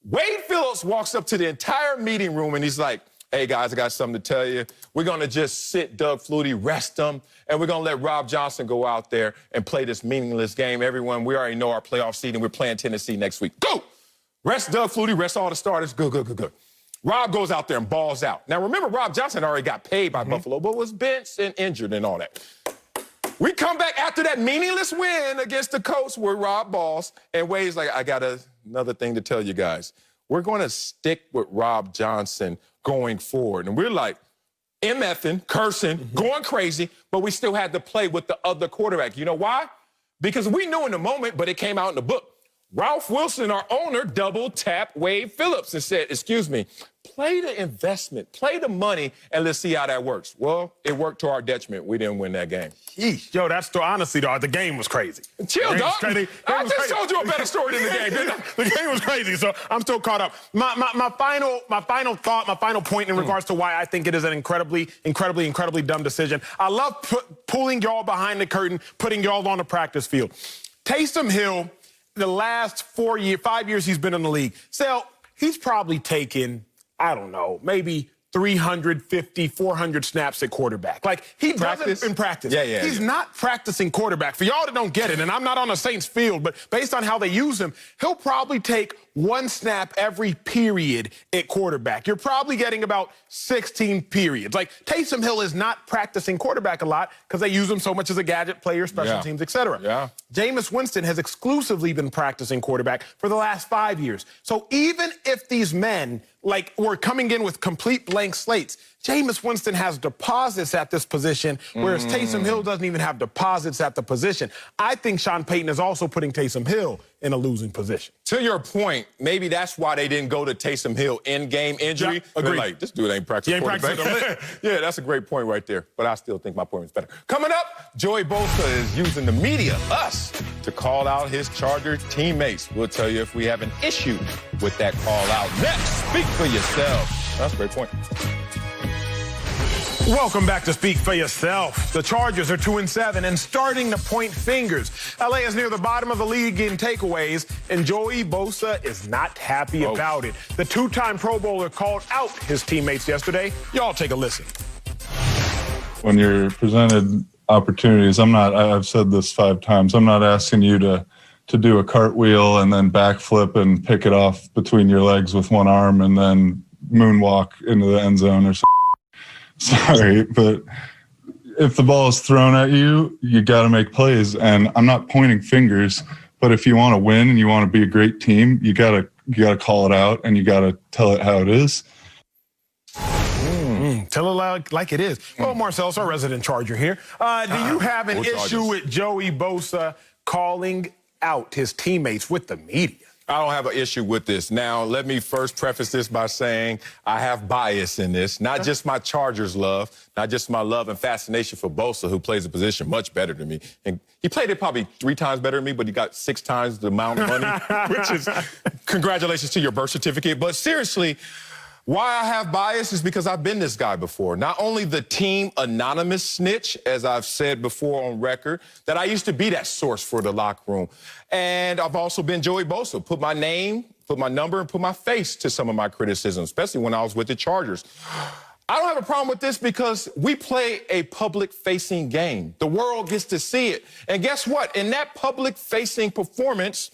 Wade Phillips walks up to the entire meeting room, and he's like, hey, guys, I got something to tell you. We're going to just sit Doug Flutie, rest him, and we're going to let Rob Johnson go out there and play this meaningless game. Everyone, we already know our playoff seed, and we're playing Tennessee next week. Go! Rest Doug Flutie, rest all the starters. Good. Rob goes out there and balls out. Now, remember, Rob Johnson already got paid by Buffalo, but was benched and injured and all that. We come back after that meaningless win against the Colts where Rob balls, and Wade's like, I got another thing to tell you guys. We're going to stick with Rob Johnson going forward. And we're like, MFing, cursing, going crazy, but we still had to play with the other quarterback. You know why? Because we knew in the moment, but it came out in the book. Ralph Wilson, our owner, double-tapped Wade Phillips and said, excuse me, play the investment, play the money, and let's see how that works. Well, it worked to our detriment. We didn't win that game. Yeesh. Yo, that's honestly, dog, the game was crazy. Chill, dog. I just told you a better story than the game, didn't I? The game was crazy, so I'm still caught up. My final thought, my final point in regards to why I think it is an incredibly dumb decision. I love pulling y'all behind the curtain, putting y'all on the practice field. Taysom Hill, the last 5 years he's been in the league, he's probably taken, I don't know, maybe 350, 400 snaps at quarterback. Like, he doesn't in practice. He's not practicing quarterback. For y'all that don't get it, and I'm not on the Saints field, but based on how they use him, he'll probably take one snap every period at quarterback. You're probably getting about 16 periods. Like, Taysom Hill is not practicing quarterback a lot because they use him so much as a gadget player, special teams, etc. Jameis Winston has exclusively been practicing quarterback for the last 5 years. So even if these men, like, were coming in with complete blank slates, Jameis Winston has deposits at this position, whereas Taysom Hill doesn't even have deposits at the position. I think Sean Payton is also putting Taysom Hill in a losing position. To your point, maybe that's why they didn't go to Taysom Hill in-game injury. Yeah, agreed. Like, this dude ain't practicing quarterback. Yeah, that's a great point right there. But I still think my point was better. Coming up, Joey Bosa is using the media, us, to call out his Charger teammates. We'll tell you if we have an issue with that call out. Next, speak for yourself. That's a great point. Welcome back to Speak for Yourself. The Chargers are 2-7 and starting to point fingers. LA is near the bottom of the league in takeaways, and Joey Bosa is not happy about it. The two-time Pro Bowler called out his teammates yesterday. Y'all take a listen. When you're presented opportunities, I've said this 5 times, I'm not asking you to do a cartwheel and then backflip and pick it off between your legs with one arm and then moonwalk into the end zone or something. Sorry, but if the ball is thrown at you, you got to make plays. And I'm not pointing fingers, but if you want to win and you want to be a great team, you got to call it out and you got to tell it how it is. Tell it like it is. Well, Marcel's our resident Charger here. Do you have an issue with Joey Bosa calling out his teammates with the media? I don't have an issue with this. Now, let me first preface this by saying I have bias in this. Not just my Chargers love, not just my love and fascination for Bosa, who plays the position much better than me. And he played it probably 3 times better than me, but he got 6 times the amount of money, which is congratulations to your birth certificate. But seriously, why I have bias is because I've been this guy before. Not only the team anonymous snitch, as I've said before on record, that I used to be that source for the locker room. And I've also been Joey Bosa, put my name, put my number, and put my face to some of my criticisms, especially when I was with the Chargers. I don't have a problem with this because we play a public-facing game. The world gets to see it. And guess what? In that public-facing performance,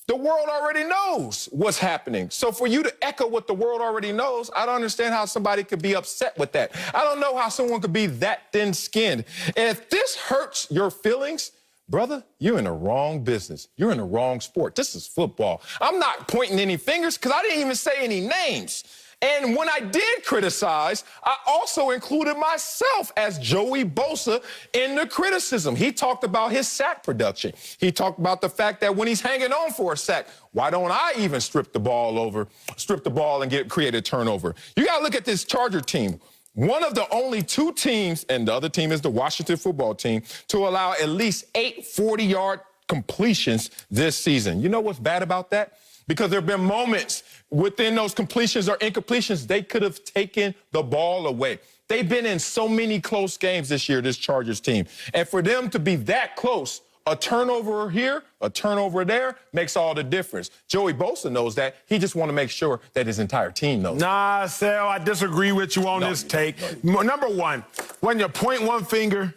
the world already knows what's happening. So for you to echo what the world already knows, I don't understand how somebody could be upset with that. I don't know how someone could be that thin-skinned. And if this hurts your feelings, brother, you're in the wrong business. You're in the wrong sport. This is football. I'm not pointing any fingers because I didn't even say any names. And when I did criticize, I also included myself as Joey Bosa in the criticism. He talked about his sack production. He talked about the fact that when he's hanging on for a sack, why don't I even strip the ball and create a turnover? You got to look at this Charger team. One of the only 2 teams, and the other team is the Washington football team, to allow at least 8 40-yard completions this season. You know what's bad about that? Because there have been moments within those completions or incompletions, they could have taken the ball away. They've been in so many close games this year, this Chargers team. And for them to be that close, a turnover here, a turnover there, makes all the difference. Joey Bosa knows that. He just want to make sure that his entire team knows. Nah, Sal, I disagree with you on this take. Number one, when you point one finger,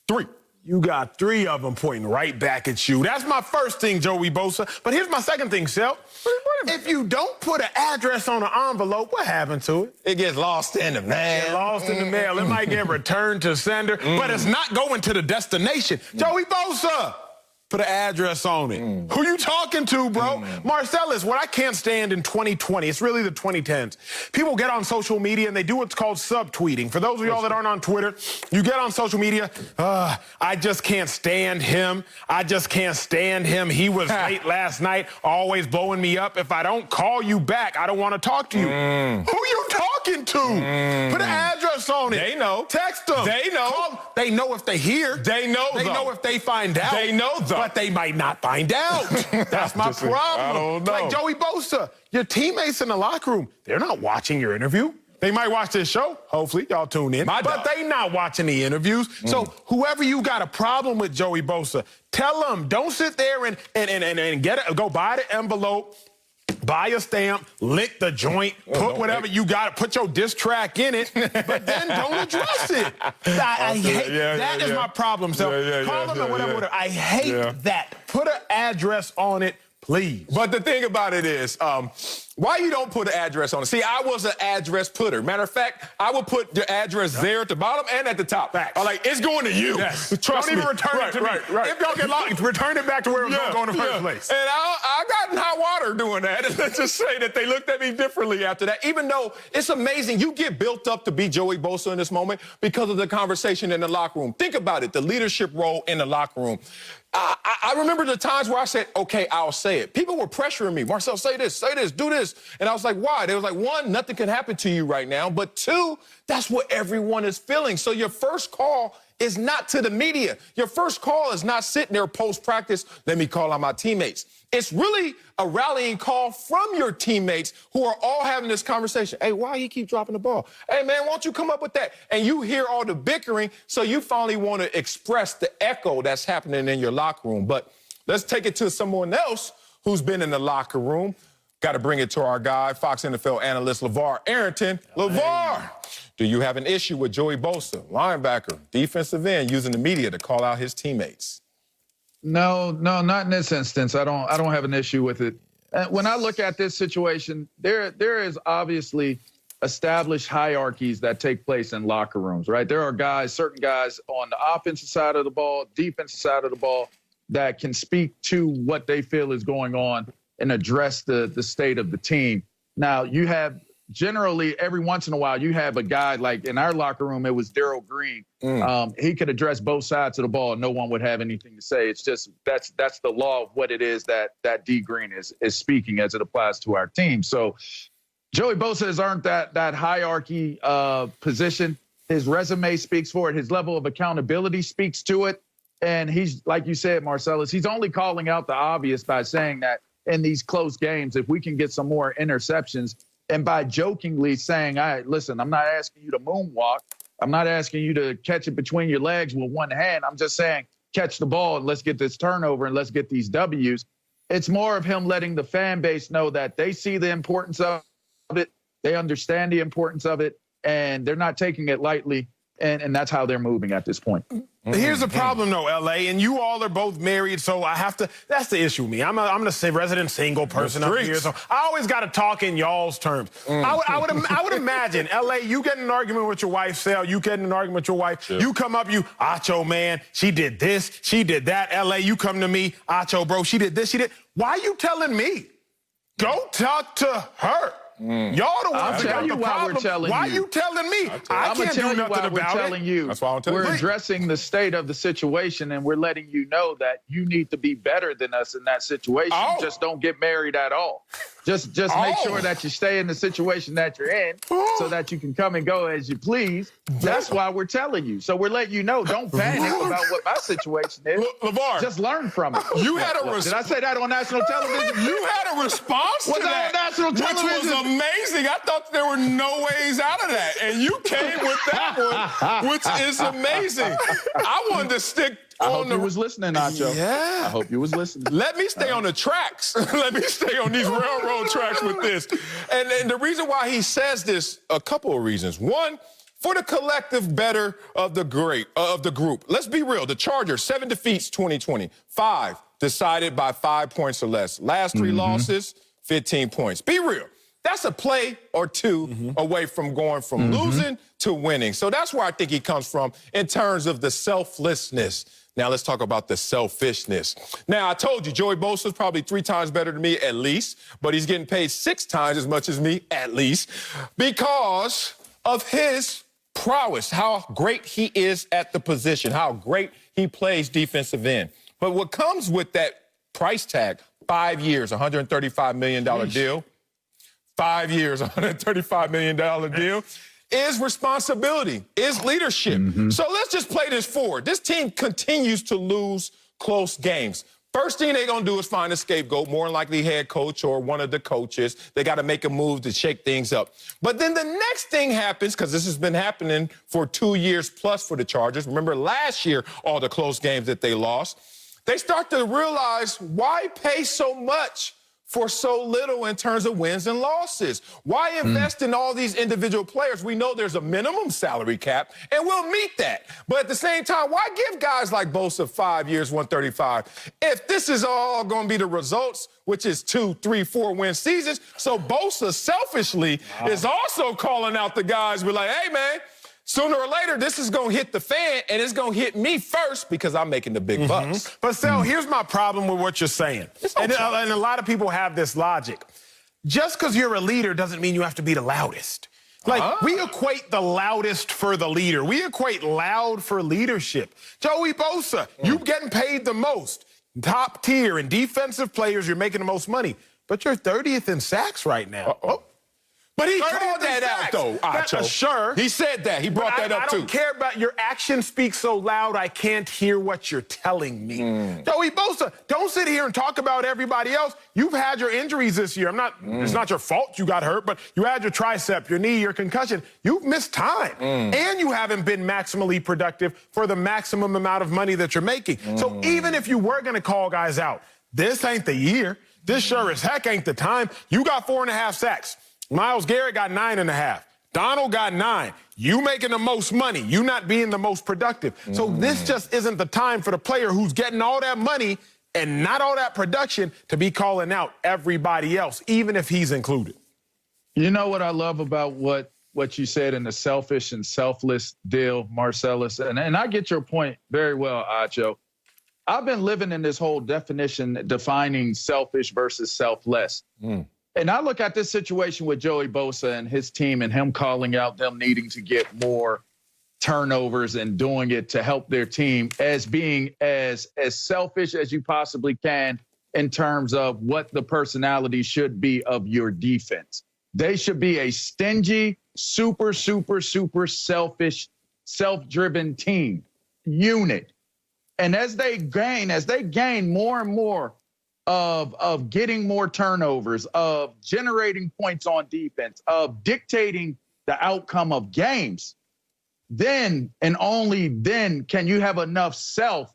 3. You got 3 of them pointing right back at you. That's my first thing, Joey Bosa. But here's my second thing, Sel. If you don't put an address on an envelope, what happened to it? It gets lost in the mail. Get lost in the mail. It might get returned to sender, but it's not going to the destination. Joey Bosa, put an address on it. Who you talking to, bro? Marcellus, what I can't stand in 2020, it's really the 2010s. People get on social media and they do what's called subtweeting. For those of y'all that aren't on Twitter, you get on social media, I just can't stand him. I just can't stand him. He was late last night, always blowing me up. If I don't call you back, I don't want to talk to you. Who you talking to? Put an address on it. They know. Text them. They know. Call. They know if they hear. They know, They know if they find out. They know, though. But they might not find out. That's my problem. I don't know. Like Joey Bosa, your teammates in the locker room, they're not watching your interview. They might watch this show. Hopefully, y'all tune in. But they not watching the interviews. So whoever you got a problem with, Joey Bosa, tell them. Don't sit there and go buy the envelope buy a stamp, lick the joint, put whatever you got, put your diss track in it, but then don't address it. I hate that is my problem. So call them or whatever. I hate that. Put an address on it, please. But the thing about it is, why you don't put an address on it? See, I was an address putter. Matter of fact, I would put the address there at the bottom and at the top. Facts. I'm like, it's going to you. Yes. Trust don't me. even return it to me. If y'all get lost, return it back to where it was going to go in the first place. And I got in hot water doing that. And let's just say that they looked at me differently after that, even though it's amazing. You get built up to be Joey Bosa in this moment because of the conversation in the locker room. Think about it, the leadership role in the locker room. I remember the times where I said, okay, I'll say it. People were pressuring me. Marcel, say this, do this. And I was like, why? They was like, one, nothing can happen to you right now. But two, that's what everyone is feeling. So your first call is not to the media. Your first call is not sitting there post-practice, let me call on my teammates. It's really a rallying call from your teammates who are all having this conversation. Hey, why he keep dropping the ball? Hey, man, won't you come up with that? And you hear all the bickering, so you finally want to express the echo that's happening in your locker room. But let's take it to someone else who's been in the locker room. Got to bring it to our guy, Fox NFL analyst LeVar Arrington. LeVar, do you have an issue with Joey Bosa, linebacker, defensive end, using the media to call out his teammates? No, not in this instance. I don't have an issue with it. When I look at this situation, there is obviously established hierarchies that take place in locker rooms, right? There are certain guys on the offensive side of the ball, defensive side of the ball, that can speak to what they feel is going on and address the state of the team. Now, you have generally every once in a while, you have a guy like in our locker room, it was Darryl Green. He could address both sides of the ball. No one would have anything to say. It's just that's the law of what it is that D Green is speaking as it applies to our team. So Joey Bosa has earned that hierarchy position. His resume speaks for it. His level of accountability speaks to it. And he's, like you said, Marcellus, he's only calling out the obvious by saying that in these close games, if we can get some more interceptions, and by jokingly saying, all right, listen, I'm not asking you to moonwalk. I'm not asking you to catch it between your legs with one hand. I'm just saying catch the ball and let's get this turnover and let's get these W's. It's more of him letting the fan base know that they see the importance of it. They understand the importance of it, and they're not taking it lightly. And that's how they're moving at this point. Here's the problem, though, L.A., and you all are both married, so I have to – that's the issue with me. I'm a resident single person up here, so I always got to talk in y'all's terms. I would imagine, L.A., you get in an argument with your wife, Sal, you get in an argument with your wife, you come up, Acho, man, she did this, she did that. L.A., you come to me, Acho, bro, she did this, she did – why are you telling me? Go talk to her. Y'all the ones that got the problem. Why are you telling me? I can't do nothing about it. That's why I'm telling you. We're addressing the state of the situation, and we're letting you know that you need to be better than us in that situation. Just don't get married at all. Just make sure that you stay in the situation that you're in so that you can come and go as you please. That's why we're telling you. So we're letting you know, don't panic about what my situation is. LeVar, just learn from it. You had a response. Did I say that on national television? You had a response to that. On national television? Which was amazing. I thought there were no ways out of that. And you came with that one, which is amazing. I wanted to stick I hope you was listening, Nacho. Yeah. I hope you was listening. Let me stay on the tracks. Let me stay on these railroad tracks with this. And the reason why he says this, a couple of reasons. One, for the collective better of the group. Let's be real. The Chargers, 7 defeats 2020. 5 decided by 5 points or less. Last 3 losses, 15 points. Be real. That's a play or two away from going from losing to winning. So that's where I think he comes from in terms of the selflessness. Now let's talk about the selfishness. Now, I told you, Joey Bosa is probably 3 times better than me at least, but he's getting paid 6 times as much as me at least because of his prowess, how great he is at the position, how great he plays defensive end. But what comes with that price tag, 5 years, $135 million deal, 5 years, $135 million deal, is responsibility, is leadership. So let's just play this forward. This team continues to lose close games. First thing they're going to do is find a scapegoat, more than likely head coach or one of the coaches. They got to make a move to shake things up. But then the next thing happens, because this has been happening for 2 years plus for the Chargers. Remember last year, all the close games that they lost. They start to realize, why pay so much for so little in terms of wins and losses? Why invest in all these individual players? We know there's a minimum salary cap, and we'll meet that. But at the same time, why give guys like Bosa 5 years, 135, if this is all going to be the results, which is 2, 3, 4 win seasons? So Bosa selfishly is also calling out the guys. We're like, hey, man, sooner or later, this is going to hit the fan, and it's going to hit me first because I'm making the big bucks. But, Sal, here's my problem with what you're saying. And a lot of people have this logic. Just because you're a leader doesn't mean you have to be the loudest. Like, we equate the loudest for the leader. We equate loud for leadership. Joey Bosa, you getting paid the most. Top tier and defensive players, you're making the most money. But you're 30th in sacks right now. But he called that out, though, Acho. Sure. He said that. He brought that up, too. I don't care about your actions speak so loud I can't hear what you're telling me. Joey Bosa, don't sit here and talk about everybody else. You've had your injuries this year. It's not your fault you got hurt, but you had your tricep, your knee, your concussion. You've missed time. And you haven't been maximally productive for the maximum amount of money that you're making. So even if you were going to call guys out, this ain't the year. This sure as heck ain't the time. You got 4.5 sacks. Myles Garrett got 9.5. Donald got 9. You making the most money. You not being the most productive. So this just isn't the time for the player who's getting all that money and not all that production to be calling out everybody else, even if he's included. You know what I love about what you said in the selfish and selfless deal, Marcellus, and I get your point very well, Acho. I've been living in this whole definition, defining selfish versus selfless. And I look at this situation with Joey Bosa and his team and him calling out them needing to get more turnovers and doing it to help their team as being as selfish as you possibly can in terms of what the personality should be of your defense. They should be a stingy, super selfish, self-driven team unit. And as they gain more and more of getting more turnovers, of generating points on defense, of dictating the outcome of games, then and only then can you have enough self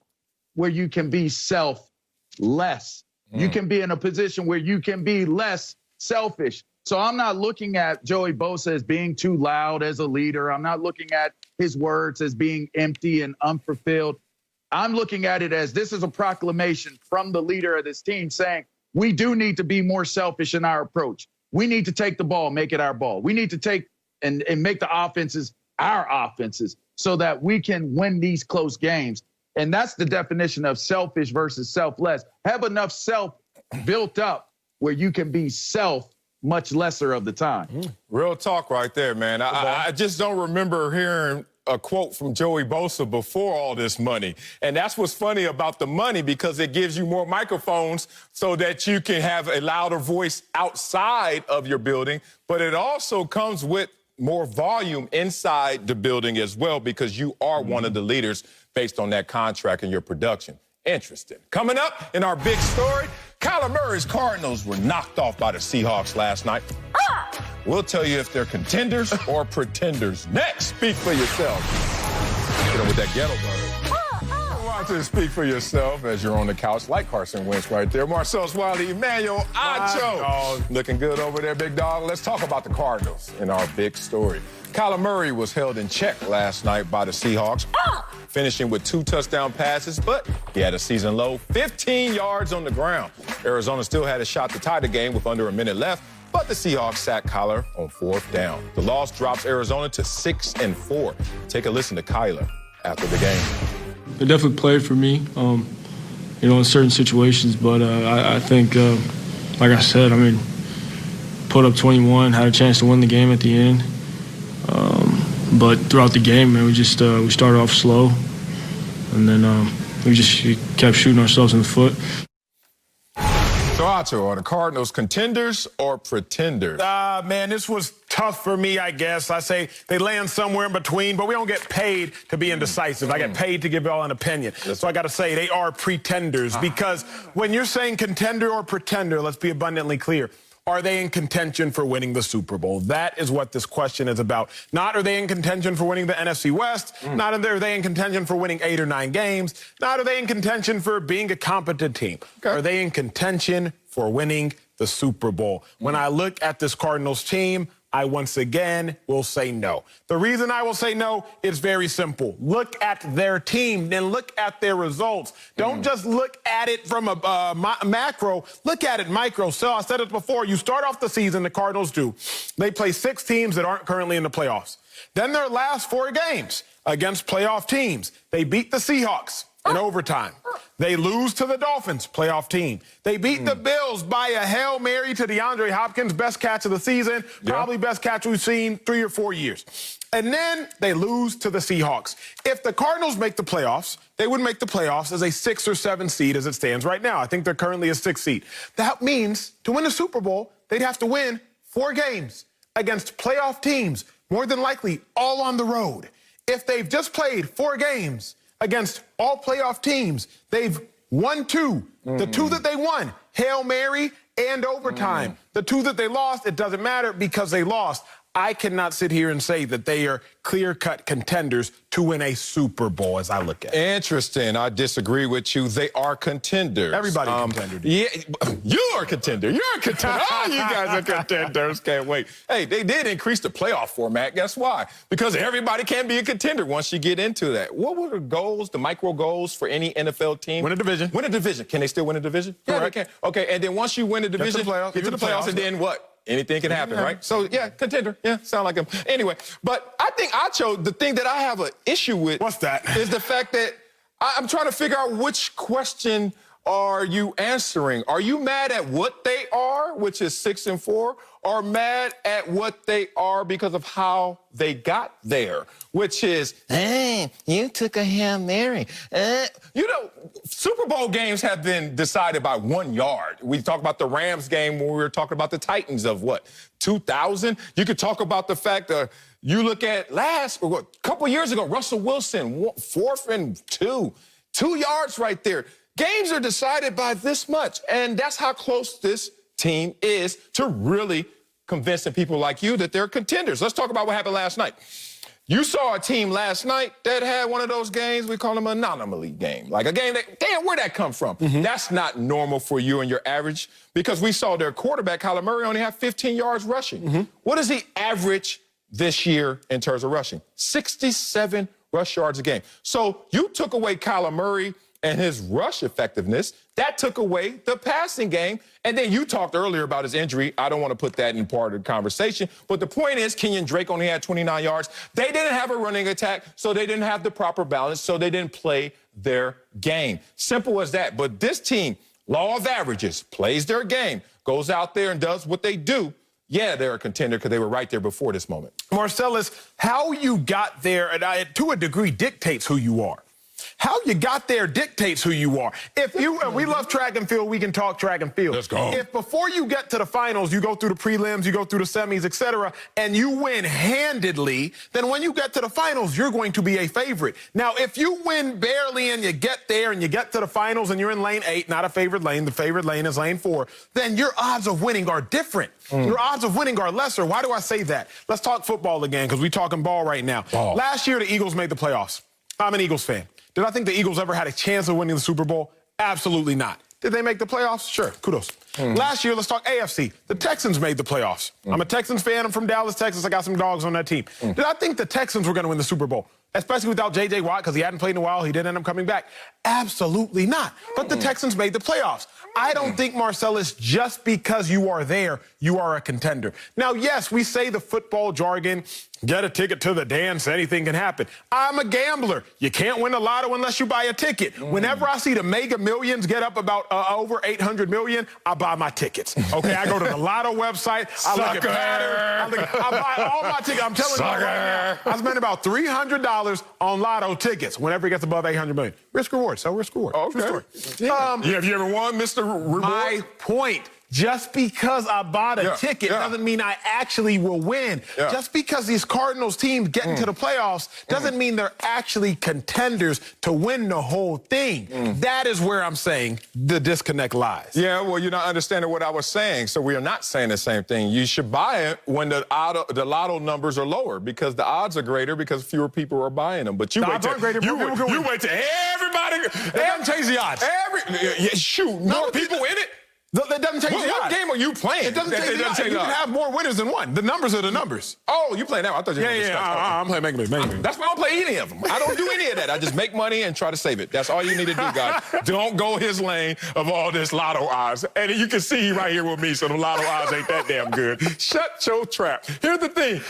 where you can be selfless. You can be in a position where you can be less selfish. So I'm not looking at Joey Bosa as being too loud as a leader. I'm not looking at his words as being empty and unfulfilled. I'm looking at it as this is a proclamation from the leader of this team saying, we do need to be more selfish in our approach. We need to take the ball, make it our ball. We need to take and make the offenses our offenses so that we can win these close games. And that's the definition of selfish versus selfless. Have enough self built up where you can be self much lesser of the time. Real talk right there, man. I just don't remember hearing a quote from Joey Bosa before all this money. And that's what's funny about the money, because it gives you more microphones so that you can have a louder voice outside of your building. But it also comes with more volume inside the building as well, because you are one of the leaders based on that contract and your production. Interesting. Coming up in our big story, Kyler Murray's Cardinals were knocked off by the Seahawks last night. We'll tell you if they're contenders or pretenders. Next, speak for yourself. Get on with that ghetto bird. Watch it, speak for yourself as you're on the couch, like Carson Wentz right there. Marcellus Wiley, Emmanuel Acho. Looking good over there, big dog. Let's talk about the Cardinals in our big story. Kyler Murray was held in check last night by the Seahawks, finishing with 2 touchdown passes, but he had a season low 15 yards on the ground. Arizona still had a shot to tie the game with under a minute left, but the Seahawks sacked Kyler on 4th down. The loss drops Arizona to 6-4. Take a listen to Kyler after the game. It definitely played for me, in certain situations, but I think, like I said, put up 21, had a chance to win the game at the end. But throughout the game, man, we started off slow, and then we just kept shooting ourselves in the foot. So, Acho, are the Cardinals contenders or pretenders? Man, this was tough for me, I guess. I say they land somewhere in between, but we don't get paid to be indecisive. I get paid to give y'all an opinion. So I got to say they are pretenders, because when you're saying contender or pretender, let's be abundantly clear. Are they in contention for winning the Super Bowl? That is what this question is about. Not are they in contention for winning the NFC West. Not are they in contention for winning 8 or 9 games. Not are they in contention for being a competent team. Are they in contention for winning the Super Bowl. When I look at this Cardinals team, I once again will say no. The reason I will say no is very simple. Look at their team, then look at their results. Don't just look at it from a macro. Look at it micro. So I said it before. You start off the season, the Cardinals do. They play 6 teams that aren't currently in the playoffs. Then their last 4 games against playoff teams. They beat the Seahawks in overtime. They lose to the Dolphins, playoff team. They beat the Bills by a Hail Mary to DeAndre Hopkins, best catch of the season, probably best catch we've seen 3 or 4 years. And then they lose to the Seahawks. If the Cardinals make the playoffs, they would make the playoffs as a 6 or 7 seed as it stands right now. I think they're currently a 6 seed. That means to win the Super Bowl, they'd have to win 4 games against playoff teams, more than likely all on the road. If they've just played 4 games against all playoff teams, they've won 2. The 2 that they won, Hail Mary and overtime. The 2 that they lost, it doesn't matter because they lost. I cannot sit here and say that they are clear-cut contenders to win a Super Bowl as I look at it. Interesting. I disagree with you. They are contenders. Everybody's a contender. Yeah, you are a contender. You're a contender. Oh, you guys are contenders. Can't wait. Hey, they did increase the playoff format. Guess why? Because everybody can be a contender once you get into that. What were the goals, the micro goals for any NFL team? Win a division. Win a division. Can they still win a division? Yeah, they can. Okay, and then once you win a division, get to the playoffs, and then what? Anything can happen, right? So, yeah, contender. Yeah, sound like him. Anyway, but I think I chose the thing that I have an issue with. What's that? Is the fact that I'm trying to figure out which question are you answering. Are you mad at what they are, which is 6 and 4, or mad at what they are because of how they got there, which is, hey, you took a Hail Mary. You know, Super Bowl games have been decided by 1 yard. We talked about the Rams game when we were talking about the Titans of what, 2000? You could talk about the fact that you look at a couple years ago, Russell Wilson, 4th and 2, 2 yards right there. Games are decided by this much, and that's how close this team is to really convincing people like you that they're contenders. Let's talk about what happened last night. You saw a team last night that had one of those games, we call them an anomaly game. Like a game that, damn, where'd that come from? That's not normal for you and your average, because we saw their quarterback, Kyler Murray, only have 15 yards rushing. What does he average this year in terms of rushing? 67 rush yards a game. So you took away Kyler Murray and his rush effectiveness. That took away the passing game. And then you talked earlier about his injury. I don't want to put that in part of the conversation. But the point is, Kenyon Drake only had 29 yards. They didn't have a running attack, so they didn't have the proper balance, so they didn't play their game. Simple as that. But this team, law of averages, plays their game, goes out there and does what they do. Yeah, they're a contender because they were right there before this moment. Marcellus, how you got there, to a degree, dictates who you are. How you got there dictates who you are. If you, and we love track and field, we can talk track and field. Let's go. If before you get to the finals, you go through the prelims, you go through the semis, etc., and you win handedly, then when you get to the finals, you're going to be a favorite. Now, if you win barely and you get there and you get to the finals and you're in lane 8, not a favorite lane, the favorite lane is lane 4, then your odds of winning are different. Your odds of winning are lesser. Why do I say that? Let's talk football again, because we're talking ball right now. Last year, the Eagles made the playoffs. I'm an Eagles fan. Did I think the Eagles ever had a chance of winning the Super Bowl? Absolutely not. Did they make the playoffs? Sure. Kudos. Last year, let's talk AFC. The Texans made the playoffs. I'm a Texans fan. I'm from Dallas, Texas. I got some dogs on that team. Did I think the Texans were going to win the Super Bowl? Especially without J.J. Watt, because he hadn't played in a while. He did end up coming back. Absolutely not. But the Texans made the playoffs. I don't think, Marcellus, just because you are there, you are a contender. Now, yes, we say the football jargon, get a ticket to the dance, anything can happen. I'm a gambler. You can't win the lotto unless you buy a ticket. Whenever I see the Mega Millions get up about over 800 million, I buy my tickets. Okay, I go to the lotto website. I look at patterns. I buy all my tickets. I'm telling you right now, I spend about $300 on lotto tickets whenever it gets above 800 million. Risk reward. So risk reward. Okay. True story. Have you ever won, Mr. Reward? My point. Just because I bought a ticket doesn't mean I actually will win. Just because these Cardinals teams get into the playoffs doesn't mean they're actually contenders to win the whole thing. That is where I'm saying the disconnect lies. Yeah, well, you're not understanding what I was saying, so we are not saying the same thing. You should buy it when the lotto numbers are lower, because the odds are greater because fewer people are buying them. But you wait till everybody. They haven't changed the odds. Shoot, more people in it. That doesn't change the What odds. game are you playing? It doesn't change the odds. You can have more winners than one. The numbers are the numbers. Oh, you playing that one? I thought you were I'm playing make believe. That's why I don't play any of them. I don't do any of that. I just make money and try to save it. That's all you need to do, guys. Don't go his lane of all this lotto odds. And you can see right here with me, so the lotto odds ain't that damn good. Shut your trap. Here's the thing.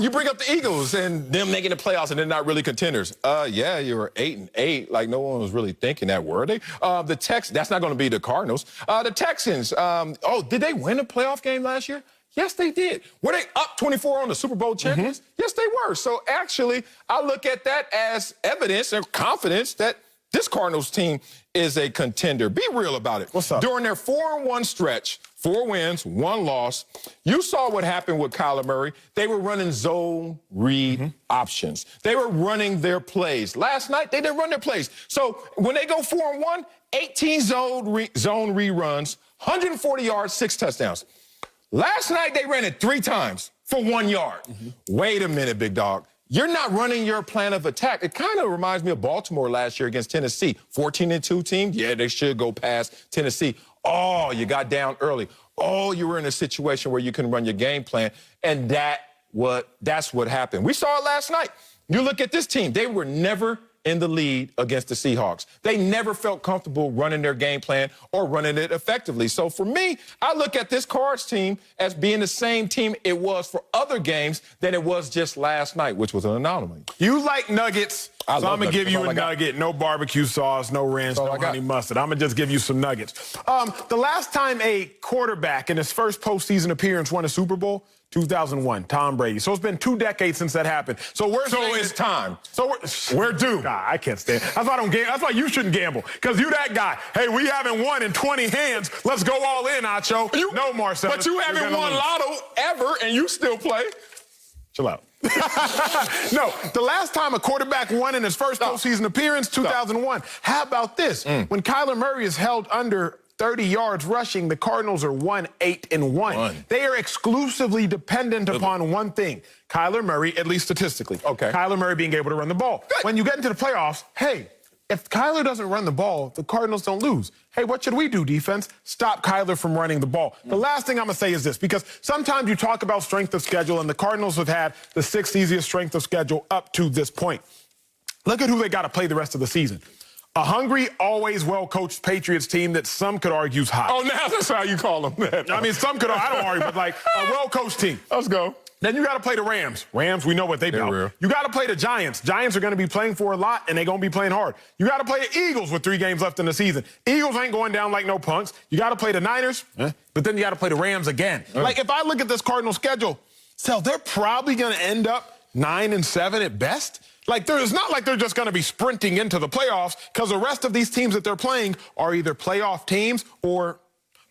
You bring up the Eagles and them making the playoffs and they're not really contenders. Yeah, you were 8-8. Like, no one was really thinking that, were they? The Texans, that's not going to be the Cardinals. The Texans, did they win a playoff game last year? Yes, they did. Were they up 24 on the Super Bowl champions? Yes, they were. So actually, I look at that as evidence or confidence that this Cardinals team is a contender. Be real about it. What's up? During their 4-1 stretch, 4 wins, 1 loss, you saw what happened with Kyler Murray. They were running zone read options. They were running their plays. Last night, they didn't run their plays. So when they go 4-1, 18 zone reruns, 140 yards, 6 touchdowns. Last night, they ran it 3 times for 1 yard. Wait a minute, big dog. You're not running your plan of attack. It kind of reminds me of Baltimore last year against Tennessee. 14-2 team. Yeah, they should go past Tennessee. Oh, you got down early. Oh, you were in a situation where you couldn't run your game plan. And that's what happened. We saw it last night. You look at this team. They were never in the lead against the Seahawks. They never felt comfortable running their game plan or running it effectively. So for me, I look at this Cards team as being the same team it was for other games than it was just last night, which was an anomaly. You like nuggets, so I'm going to give you a nugget. No barbecue sauce, no ranch, no honey mustard. I'm going to just give you some nuggets. The last time a quarterback in his first postseason appearance won a Super Bowl, 2001, Tom Brady. So it's been 2 decades since that happened. So it's time. So we're due. Nah, I can't stand it. That's why I don't gamble. That's why you shouldn't gamble, because you that guy. Hey, we haven't won in 20 hands. Let's go all in, Acho. No, Marcel. But you haven't won lotto ever, and you still play. Chill out. No, the last time a quarterback won in his first postseason appearance, 2001. How about this? When Kyler Murray is held under 30 yards rushing, the Cardinals are 1-8-1. They are exclusively dependent upon one thing. Kyler Murray, at least statistically. Okay. Kyler Murray being able to run the ball. Good. When you get into the playoffs, hey, if Kyler doesn't run the ball, the Cardinals don't lose. Hey, what should we do, defense? Stop Kyler from running the ball. The last thing I'm going to say is this, because sometimes you talk about strength of schedule, and the Cardinals have had the 6th easiest strength of schedule up to this point. Look at who they got to play the rest of the season. A hungry, always well-coached Patriots team that some could argue is hot. Oh, now that's how you call them that. I mean, some could, I don't argue, but like a well-coached team. Let's go. Then you got to play the Rams. Rams, we know what they're about. You got to play the Giants. Giants are going to be playing for a lot, and they're going to be playing hard. You got to play the Eagles with 3 games left in the season. Eagles ain't going down like no punks. You got to play the Niners, but then you got to play the Rams again. Like, if I look at this Cardinal schedule, they're probably going to end up 9-7 at best. Like, it's not like they're just going to be sprinting into the playoffs, because the rest of these teams that they're playing are either playoff teams or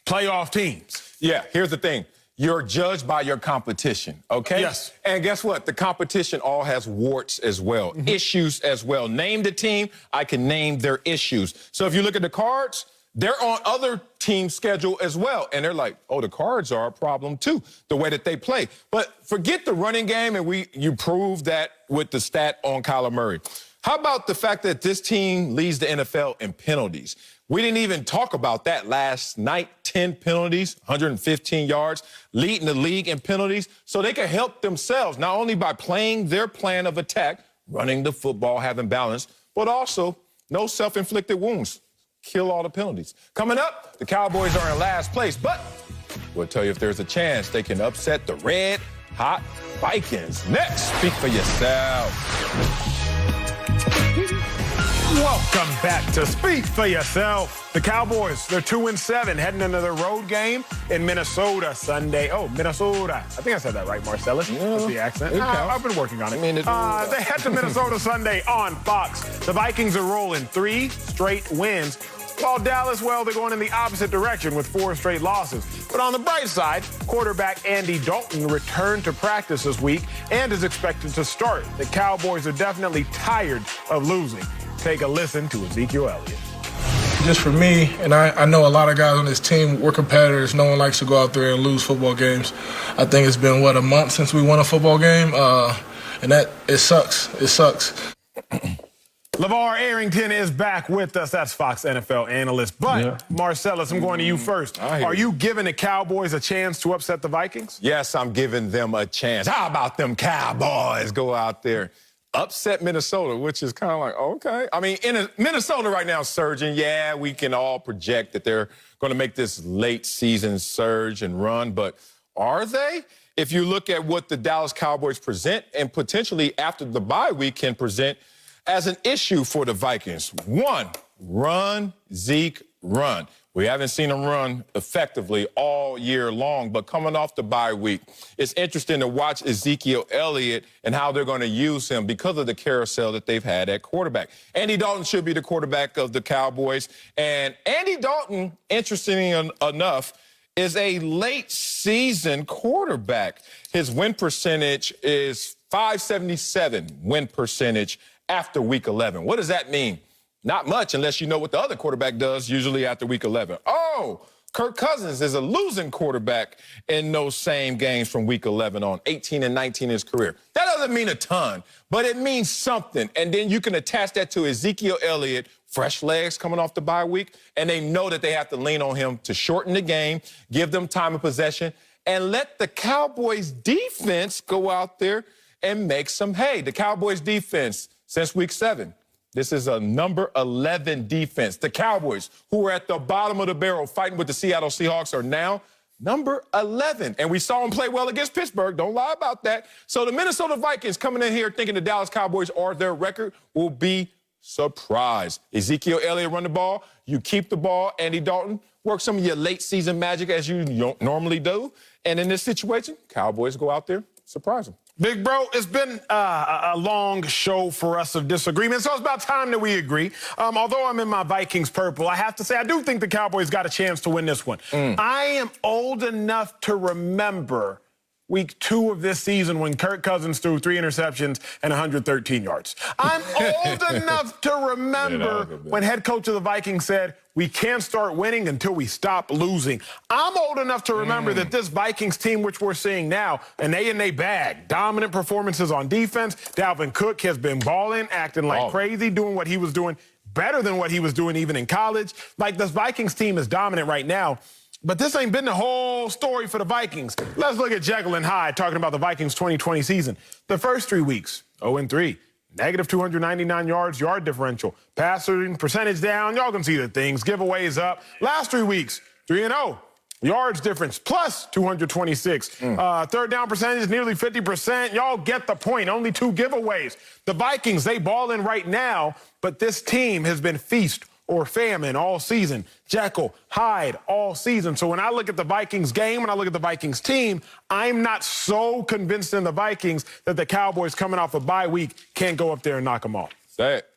playoff teams. Yeah, here's the thing. You're judged by your competition, okay? Yes. And guess what? The competition all has warts as well, issues as well. Name the team, I can name their issues. So if you look at the Cards, they're on other teams' schedule as well. And they're like, oh, the Cards are a problem too, the way that they play. But forget the running game, and you proved that with the stat on Kyler Murray. How about the fact that this team leads the NFL in penalties? We didn't even talk about that last night. 10 penalties, 115 yards, leading the league in penalties. So they can help themselves, not only by playing their plan of attack, running the football, having balance, but also no self-inflicted wounds. Kill all the penalties. Coming up, the Cowboys are in last place, but we'll tell you if there's a chance they can upset the red-hot Vikings. Next, speak for yourself. Welcome back to Speak for Yourself. The Cowboys, they're 2-7, heading into their road game in Minnesota Sunday. Oh, Minnesota. I think I said that right, Marcellus. That's the accent. I've been working on it. They head to Minnesota Sunday on Fox. The Vikings are rolling 3 straight wins, while Dallas, well, they're going in the opposite direction with 4 straight losses. But on the bright side, quarterback Andy Dalton returned to practice this week and is expected to start. The Cowboys are definitely tired of losing. Take a listen to Ezekiel Elliott. Just for me, and I know a lot of guys on this team, we're competitors. No one likes to go out there and lose football games. I think it's been, a month since we won a football game? And that, it sucks. It sucks. LeVar Arrington is back with us. That's Fox NFL analyst. But, Marcellus, I'm going to you first. Are you giving the Cowboys a chance to upset the Vikings? Yes, I'm giving them a chance. How about them Cowboys go out there, upset Minnesota, which is kind of like, okay. I mean, Minnesota right now is surging. Yeah, we can all project that they're going to make this late season surge and run, but are they? If you look at what the Dallas Cowboys present and potentially after the bye week can present as an issue for the Vikings. One, run, Zeke, run. We haven't seen them run effectively all year long, but coming off the bye week, it's interesting to watch Ezekiel Elliott and how they're going to use him because of the carousel that they've had at quarterback. Andy Dalton should be the quarterback of the Cowboys. And Andy Dalton, interestingly enough, is a late season quarterback. His win percentage is .577 win percentage after week 11. What does that mean? Not much unless you know what the other quarterback does usually after week 11. Oh, Kirk Cousins is a losing quarterback in those same games from week 11 on, 18 and 19 in his career. That doesn't mean a ton, but it means something. And then you can attach that to Ezekiel Elliott, fresh legs coming off the bye week, and they know that they have to lean on him to shorten the game, give them time of possession, and let the Cowboys defense go out there and make some hay. The Cowboys defense, since week 7, this is a number 11 defense. The Cowboys, who were at the bottom of the barrel fighting with the Seattle Seahawks, are now number 11. And we saw them play well against Pittsburgh. Don't lie about that. So the Minnesota Vikings coming in here thinking the Dallas Cowboys are their record will be surprised. Ezekiel Elliott run the ball. You keep the ball. Andy Dalton, work some of your late season magic as you normally do. And in this situation, Cowboys go out there, surprise them. Big bro, it's been a long show for us of disagreement, so it's about time that we agree. Although I'm in my Vikings purple, I have to say I do think the Cowboys got a chance to win this one. I am old enough to remember week 2 of this season when Kirk Cousins threw 3 interceptions and 113 yards. I'm old enough to remember when head coach of the Vikings said, we can't start winning until we stop losing. I'm old enough to remember that this Vikings team, which we're seeing now, and they bag. Dominant performances on defense. Dalvin Cook has been balling, acting like crazy, doing what he was doing, better than what he was doing even in college. Like, this Vikings team is dominant right now. But this ain't been the whole story for the Vikings. Let's look at Jekyll and Hyde talking about the Vikings 2020 season. The first 3 weeks, 0-3. Negative 299 yards, yard differential. Passing percentage down. Y'all can see the things. Giveaways up. Last 3 weeks, 3-0. Yards difference, plus 226. Third down percentage, nearly 50%. Y'all get the point. Only 2 giveaways. The Vikings, they balling right now, but this team has been feast or famine all season. Jekyll, Hyde all season. So when I look at the Vikings game, when I look at the Vikings team, I'm not so convinced in the Vikings that the Cowboys coming off a bye week can't go up there and knock them off. Say it.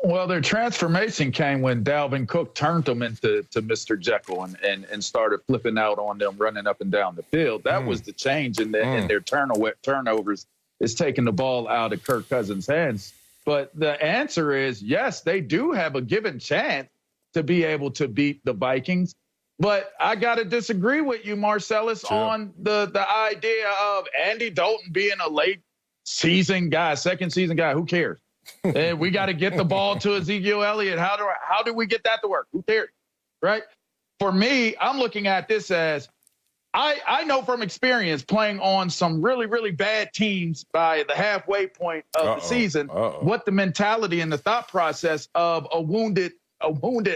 Well, their transformation came when Dalvin Cook turned them into Mr. Jekyll and started flipping out on them, running up and down the field. That was the change in their turnovers, is taking the ball out of Kirk Cousins' hands. But the answer is, yes, they do have a given chance to be able to beat the Vikings. But I got to disagree with you, Marcellus, on the idea of Andy Dalton being a late season guy, second season guy. Who cares? And we got to get the ball to Ezekiel Elliott. How do we get that to work? Who cares? Right? For me, I'm looking at this as, I know from experience playing on some really, really bad teams by the halfway point of the season, what the mentality and the thought process of a wounded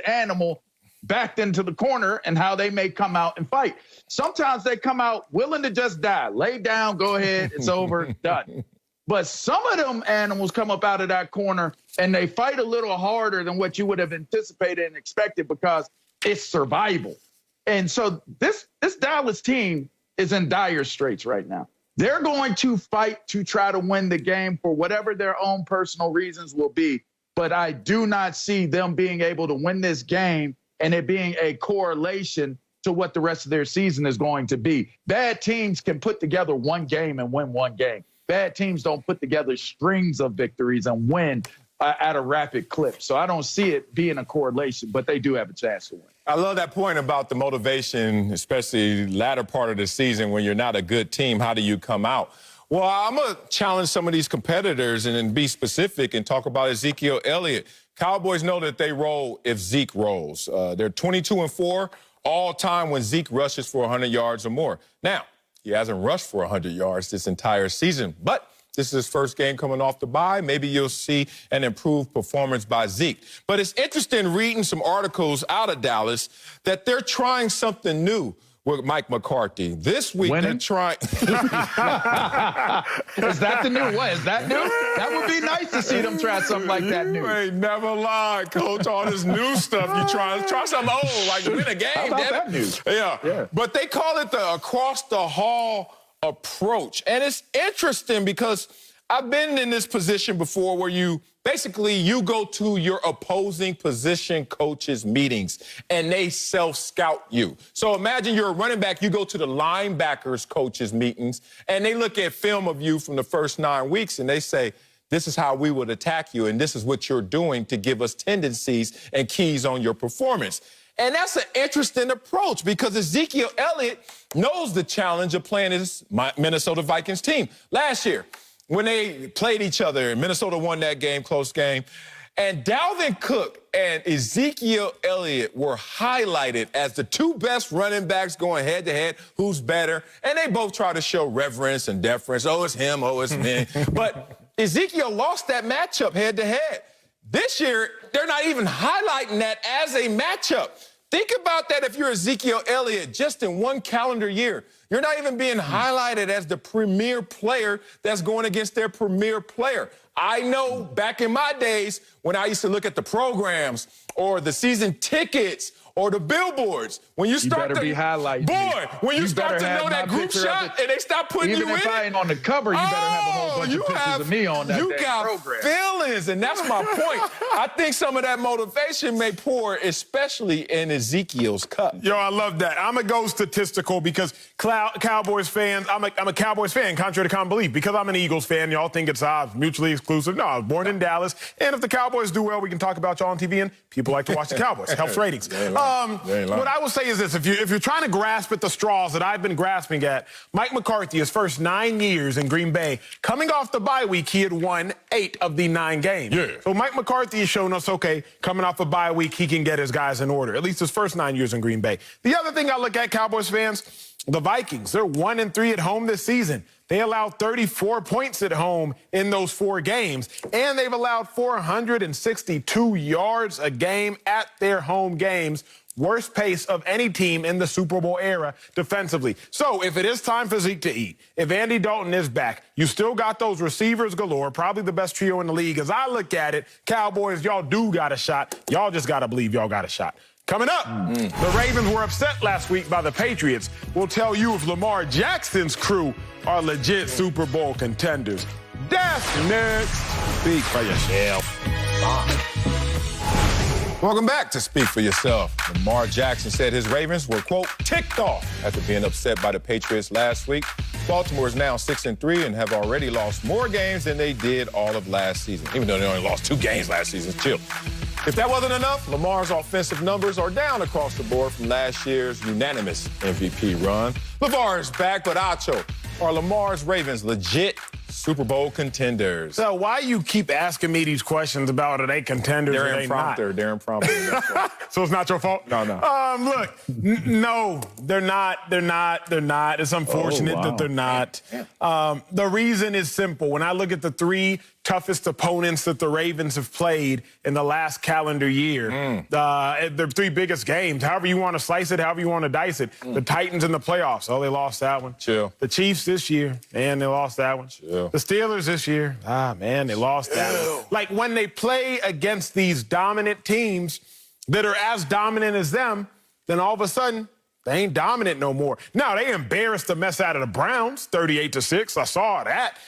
animal backed into the corner and how they may come out and fight. Sometimes they come out willing to just die. Lay down, go ahead, it's over, done. But some of them animals come up out of that corner and they fight a little harder than what you would have anticipated and expected because it's survival. And so this Dallas team is in dire straits right now. They're going to fight to try to win the game for whatever their own personal reasons will be. But I do not see them being able to win this game and it being a correlation to what the rest of their season is going to be. Bad teams can put together one game and win one game. Bad teams don't put together strings of victories and win at a rapid clip. So I don't see it being a correlation, but they do have a chance to win. I love that point about the motivation, especially latter part of the season when you're not a good team. How do you come out? Well, I'm going to challenge some of these competitors and then be specific and talk about Ezekiel Elliott. Cowboys know that they roll if Zeke rolls. They're 22-4 all time when Zeke rushes for 100 yards or more. Now, he hasn't rushed for 100 yards this entire season, but this is his first game coming off the bye. Maybe you'll see an improved performance by Zeke. But it's interesting reading some articles out of Dallas that they're trying something new with Mike McCarthy. This week, they're trying... Is that the new what? Is that new? That would be nice to see them try something like that new. You ain't never lied, Coach. All this new stuff you try something old, like win a game. How about that new? Yeah. But they call it the across-the-hall approach. And it's interesting because I've been in this position before where you go to your opposing position coaches' meetings and they self-scout you. So imagine you're a running back, you go to the linebackers coaches' meetings and they look at film of you from the first 9 weeks and they say, this is how we would attack you and this is what you're doing to give us tendencies and keys on your performance. And that's an interesting approach because Ezekiel Elliott knows the challenge of playing his Minnesota Vikings team. Last year, when they played each other, Minnesota won that game, close game, and Dalvin Cook and Ezekiel Elliott were highlighted as the two best running backs going head-to-head, who's better, and they both try to show reverence and deference. Oh, it's him, oh, it's me. But Ezekiel lost that matchup head-to-head. This year, they're not even highlighting that as a matchup. Think about that if you're Ezekiel Elliott just in one calendar year. You're not even being highlighted as the premier player that's going against their premier player. I know back in my days when I used to look at the programs or the season tickets or the billboards, when you start to be highlighting when you start to know that group shot and they stop putting you in, even if I ain't on the cover, you better have a whole bunch of pictures of me on that You got program. feelings, and that's my point. I think some of that motivation may pour, especially in Ezekiel's cup. Yo, I love that. I'm going to go statistical because Cowboys fans, I'm a Cowboys fan, contrary to common belief. Because I'm an Eagles fan, y'all think it's mutually exclusive. No, I was born in Dallas. And if the Cowboys do well, we can talk about y'all on TV, and people like to watch the Cowboys. It helps ratings. What I will say is this. If you're trying to grasp at the straws that I've been grasping at, Mike McCarthy, his first 9 years in Green Bay, coming off the bye week, he had won 8 of the 9 games. Yeah. So Mike McCarthy has shown us, okay, coming off a bye week, he can get his guys in order, at least his first 9 years in Green Bay. The other thing I look at, Cowboys fans, the Vikings, they're 1-3 at home this season. They allowed 34 points at home in those 4 games, and they've allowed 462 yards a game at their home games. Worst pace of any team in the Super Bowl era defensively. So if it is time for Zeke to eat, if Andy Dalton is back, you still got those receivers galore, probably the best trio in the league. As I look at it, Cowboys, y'all do got a shot. Y'all just got to believe y'all got a shot. Coming up, the Ravens were upset last week by the Patriots. We'll tell you if Lamar Jackson's crew are legit Super Bowl contenders. That's next. Speak for yourself. Welcome back to Speak for Yourself. Lamar Jackson said his Ravens were, quote, ticked off after being upset by the Patriots last week. Baltimore is now 6-3 and have already lost more games than they did all of last season, even though they only lost 2 games last season. Chill. If that wasn't enough, Lamar's offensive numbers are down across the board from last year's unanimous MVP run. LeVar is back, but Acho, are Lamar's Ravens legit Super Bowl contenders? So why you keep asking me these questions about are they contenders or they not? They're impromptu. So it's not your fault? No. Look, no, they're not. They're not. It's unfortunate that they're not. The reason is simple. When I look at the 3 toughest opponents that the Ravens have played in the last calendar year, their 3 biggest games, however you want to slice it, however you want to dice it, the Titans in the playoffs, they lost that one. Chill. The Chiefs this year, man, they lost that one. Chill. The Steelers this year, man, they lost that one. Like when they play against these dominant teams that are as dominant as them, then all of a sudden, they ain't dominant no more. Now, they embarrassed the mess out of the Browns, 38-6. I saw that.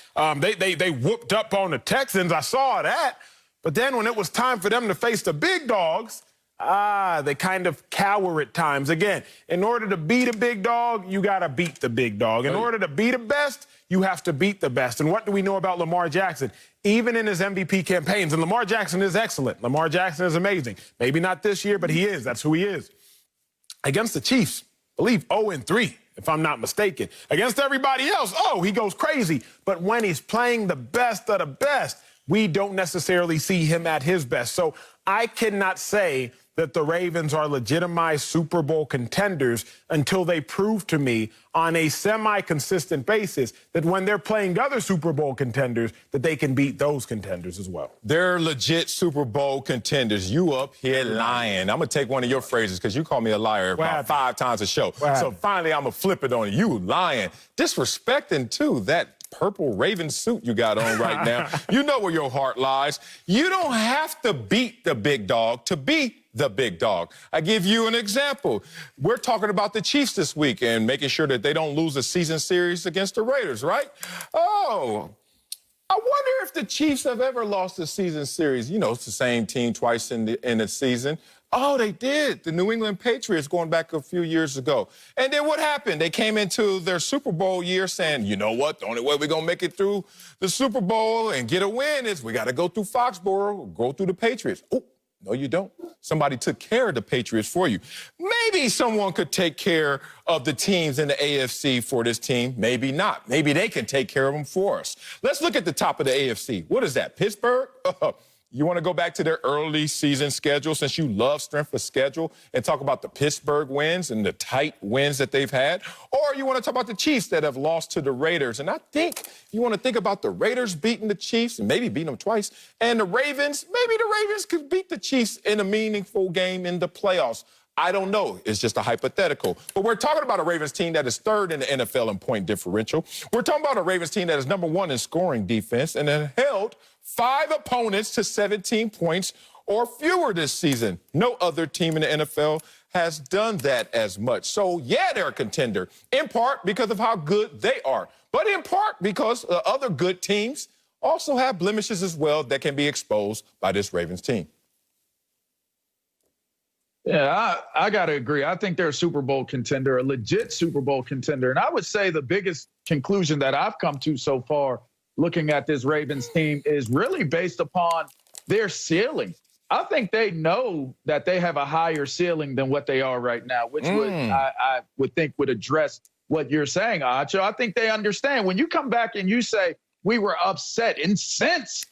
They whooped up on the Texans. I saw that. But then when it was time for them to face the big dogs, they kind of cower at times. Again, in order to beat a big dog, you got to beat the big dog. In order to be the best, you have to beat the best. And what do we know about Lamar Jackson? Even in his MVP campaigns, and Lamar Jackson is excellent. Lamar Jackson is amazing. Maybe not this year, but he is. That's who he is. Against the Chiefs, I believe 0-3 if I'm not mistaken. Against everybody else, he goes crazy. But when he's playing the best of the best, we don't necessarily see him at his best. So I cannot say that the Ravens are legitimized Super Bowl contenders until they prove to me on a semi-consistent basis that when they're playing other Super Bowl contenders, that they can beat those contenders as well. They're legit Super Bowl contenders. You up here lying. I'm going to take one of your phrases because you call me a liar about 5 times a show. So finally, I'm going to flip it on you. Lying. Disrespecting, too, that purple Raven suit you got on right now. You know where your heart lies. You don't have to beat the big dog to be the big dog. I give you an example. We're talking about the Chiefs this week and making sure that they don't lose a season series against the Raiders, right? Oh, I wonder if the Chiefs have ever lost a season series. You know, it's the same team twice in the season. Oh, they did. The New England Patriots going back a few years ago. And then what happened? They came into their Super Bowl year saying, you know what? The only way we're going to make it through the Super Bowl and get a win is we got to go through Foxborough, go through the Patriots. Oh, no, you don't. Somebody took care of the Patriots for you. Maybe someone could take care of the teams in the AFC for this team. Maybe not. Maybe they can take care of them for us. Let's look at the top of the AFC. What is that, Pittsburgh? You want to go back to their early season schedule since you love strength of schedule and talk about the Pittsburgh wins and the tight wins that they've had? Or you want to talk about the Chiefs that have lost to the Raiders? And I think you want to think about the Raiders beating the Chiefs and maybe beating them twice. And the Ravens, maybe the Ravens could beat the Chiefs in a meaningful game in the playoffs. I don't know. It's just a hypothetical. But we're talking about a Ravens team that is third in the NFL in point differential. We're talking about a Ravens team that is number 1 in scoring defense and then held 5 opponents to 17 points or fewer this season. No other team in the NFL has done that as much. So, yeah, they're a contender, in part because of how good they are, but in part because other good teams also have blemishes as well that can be exposed by this Ravens team. Yeah, I got to agree. I think they're a Super Bowl contender, a legit Super Bowl contender. And I would say the biggest conclusion that I've come to so far looking at this Ravens team is really based upon their ceiling. I think they know that they have a higher ceiling than what they are right now, which I would think would address what you're saying, Acho. I think they understand. When you come back and you say we were upset, incensed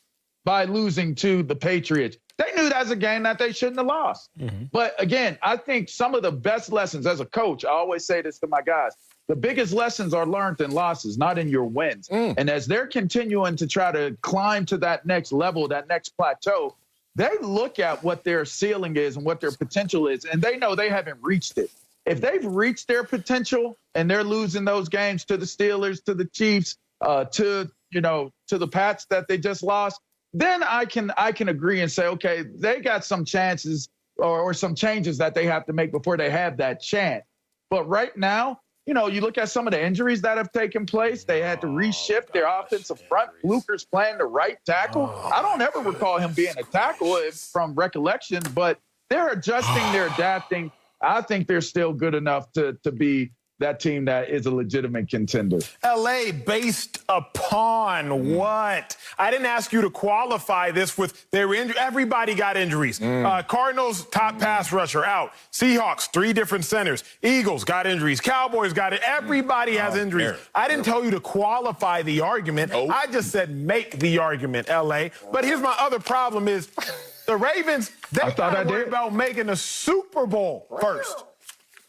by losing to the Patriots, they knew that's a game that they shouldn't have lost. But again, I think some of the best lessons as a coach, I always say this to my guys, the biggest lessons are learned in losses, not in your wins. And as they're continuing to try to climb to that next level, that next plateau, they look at what their ceiling is and what their potential is, and they know they haven't reached it. If they've reached their potential and they're losing those games to the Steelers, to the Chiefs, to the Pats that they just lost, then I can agree and say, okay, they got some chances or some changes that they have to make before they have that chance. But right now, you look at some of the injuries that have taken place. They had to reshift their offensive front. Fluker's playing the right tackle. I don't ever recall him being a tackle from recollection, but they're adjusting, they're adapting. I think they're still good enough to be that team that is a legitimate contender. LA, based upon what? I didn't ask you to qualify this with their injury. Everybody got injuries. Cardinals, top pass rusher out. Seahawks, 3 different centers. Eagles got injuries. Cowboys got it. Everybody has injuries. I didn't tell you to qualify the argument. I just said make the argument, LA. But here's my other problem is the Ravens, they got to worry about making the Super Bowl first.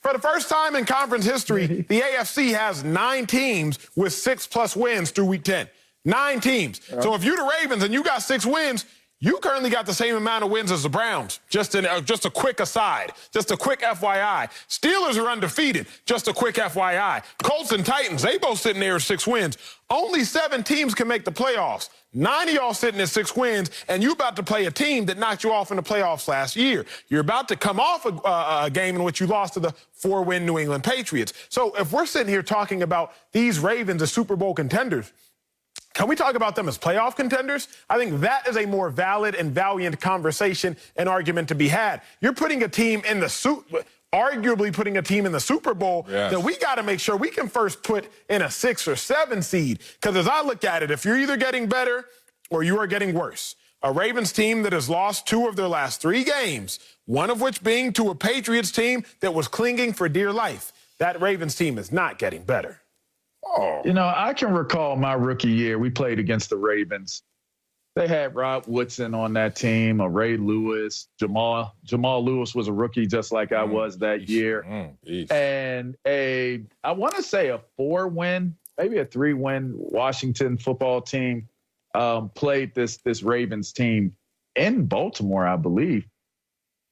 For the first time in conference history, the AFC has 9 teams with 6+ wins through week 10. 9 teams. So if you're the Ravens and you got 6 wins, you currently got the same amount of wins as the Browns. Just a quick aside. Just a quick FYI. Steelers are undefeated. Just a quick FYI. Colts and Titans, they both sitting there with 6 wins. Only 7 teams can make the playoffs. 9 of y'all sitting at 6 wins, and you about to play a team that knocked you off in the playoffs last year. You're about to come off a game in which you lost to the 4-win New England Patriots. So if we're sitting here talking about these Ravens as Super Bowl contenders, can we talk about them as playoff contenders? I think that is a more valid and valiant conversation and argument to be had. You're putting a team in the arguably putting a team in the Super Bowl that we got to make sure we can first put in a 6 or 7 seed. Because as I look at it, if you're either getting better or you are getting worse, a Ravens team that has lost 2 of their last 3 games, one of which being to a Patriots team that was clinging for dear life. that Ravens team is not getting better. Oh. You know, I can recall my rookie year. We played against the Ravens. They had Rob Woodson on that team, Ray Lewis, Jamal Lewis was a rookie just like I was that year. And I want to say a 4-win, maybe a 3-win Washington football team played this Ravens team in Baltimore, I believe.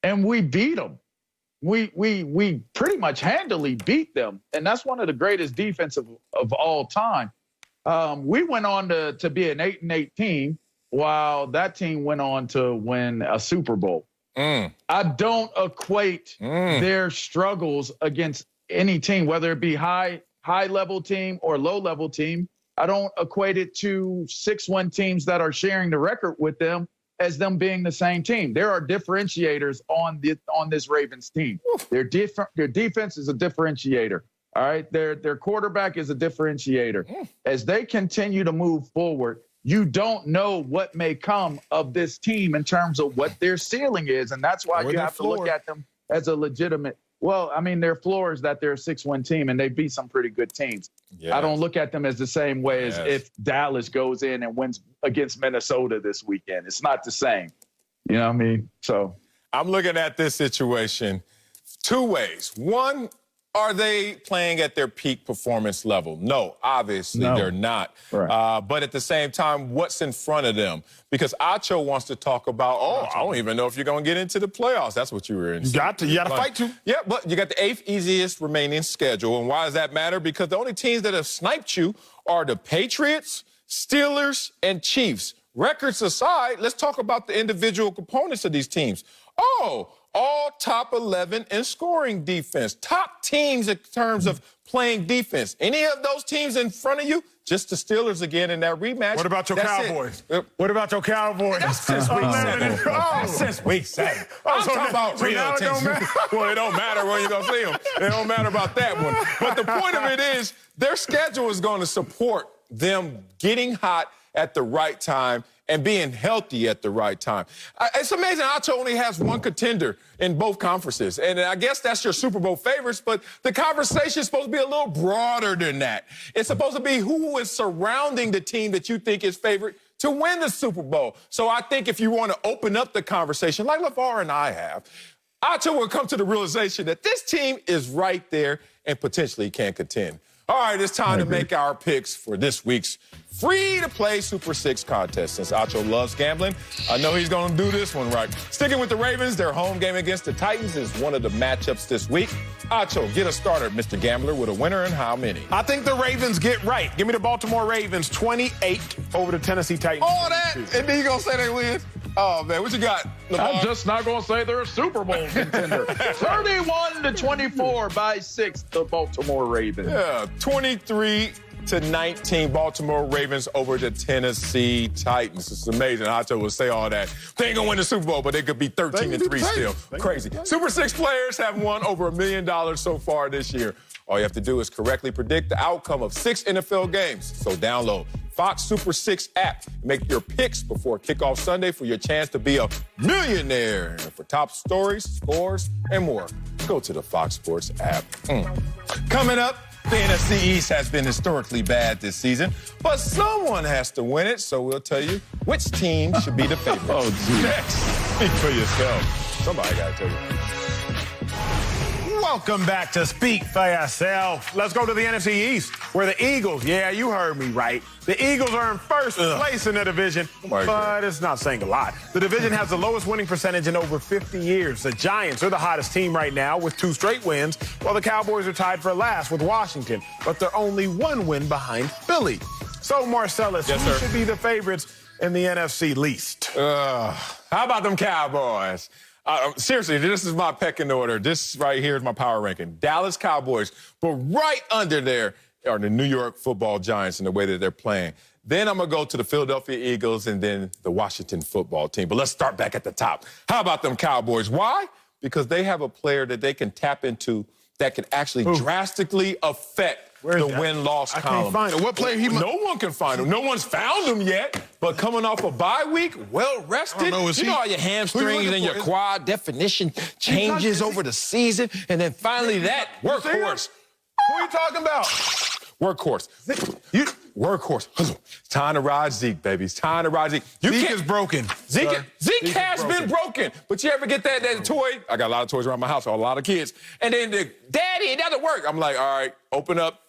And we beat them. We pretty much handily beat them. And that's one of the greatest defensive of all time. We went on to be an 8-8 team, while that team went on to win a Super Bowl. I don't equate their struggles against any team, whether it be high-level team or low-level team. I don't equate it to 6-win teams that are sharing the record with them as them being the same team. There are differentiators on this Ravens team. Their defense is a differentiator. All right, their quarterback is a differentiator. As they continue to move forward, you don't know what may come of this team in terms of what their ceiling is, and that's why you have to look at them as a legitimate. Well, I mean, their floor is that they're a 6-win team, and they beat some pretty good teams. Yes. I don't look at them as the same way as if Dallas goes in and wins against Minnesota this weekend. It's not the same. You know what I mean? So I'm looking at this situation 2 ways. One, are they playing at their peak performance level? No, obviously they're not. Right. But at the same time, what's in front of them? Because Acho wants to talk about, I don't even know if you're going to get into the playoffs. That's what you were in. You got to fight to. Yeah, but you got the 8th easiest remaining schedule. And why does that matter? Because the only teams that have sniped you are the Patriots, Steelers, and Chiefs. Records aside, let's talk about the individual components of these teams. All top 11 in scoring defense. Top teams in terms of playing defense. Any of those teams in front of you? Just the Steelers again in that rematch. What about your Cowboys? What about your Cowboys? That's since week 7. That's since week 7. I'm talking about real teams. Well, it don't matter when you're going to see them. It don't matter about that one. But the point of it is their schedule is going to support them getting hot at the right time and being healthy at the right time. It's amazing Acho only has one contender in both conferences. And I guess that's your Super Bowl favorites, but the conversation is supposed to be a little broader than that. It's supposed to be who is surrounding the team that you think is favorite to win the Super Bowl. So I think if you want to open up the conversation, like LeVar and I have, Acho will come to the realization that this team is right there and potentially can contend. All right, it's time to make our picks for this week's free-to-play Super 6 contest. Since Acho loves gambling, I know he's going to do this one right. Sticking with the Ravens, their home game against the Titans is one of the matchups this week. Acho, get us started, Mr. Gambler, with a winner and how many? I think the Ravens get right. Give me the Baltimore Ravens, 28 over the Tennessee Titans. All that? And then you going to say they win? Oh, man, what you got, LeVar? I'm just not going to say they're a Super Bowl contender. 31-24 by 6, the Baltimore Ravens. Yeah, 23-19 Baltimore Ravens over the Tennessee Titans. It's amazing. Acho will say all that. They ain't going to win the Super Bowl, but they could be 13-3 still. Crazy. Super 6 players have won over $1 million so far this year. All you have to do is correctly predict the outcome of 6 NFL games. So download Fox Super 6 app. Make your picks before kickoff Sunday for your chance to be a millionaire. And for top stories, scores, and more, go to the Fox Sports app. Coming up, the NFC East has been historically bad this season, but someone has to win it, so we'll tell you which team should be the favorite. Next, speak for yourself. Somebody got to tell you. Welcome back to Speak for Yourself. Let's go to the NFC East, where the Eagles, yeah, you heard me right. The Eagles are in first place in the division, but it's not saying a lot. The division has the lowest winning percentage in over 50 years. The Giants are the hottest team right now with 2 straight wins, while the Cowboys are tied for last with Washington, but they're only 1 win behind Philly. So, Marcellus, who should be the favorites in the NFC least? How about them Cowboys? Seriously, this is my pecking order. This right here is my power ranking. Dallas Cowboys, but right under there are the New York Football Giants in the way that they're playing. Then I'm going to go to the Philadelphia Eagles and then the Washington Football Team. But let's start back at the top. How about them Cowboys? Why? Because they have a player that they can tap into that can actually drastically affect the win-loss column. I can't find him. What player No one can find him. No one's found him yet. But coming off a bye week, well-rested. You know how your hamstrings and your quad definition changes over the season, and then finally that workhorse Who are you talking about? Workhorse. Workhorse. It's time to ride Zeke, baby. It's time to ride Zeke. Zeke is broken. Zeke has been broken. But you ever get that toy? I got a lot of toys around my house, a lot of kids. And then Daddy, it doesn't work. I'm like, all right, open up,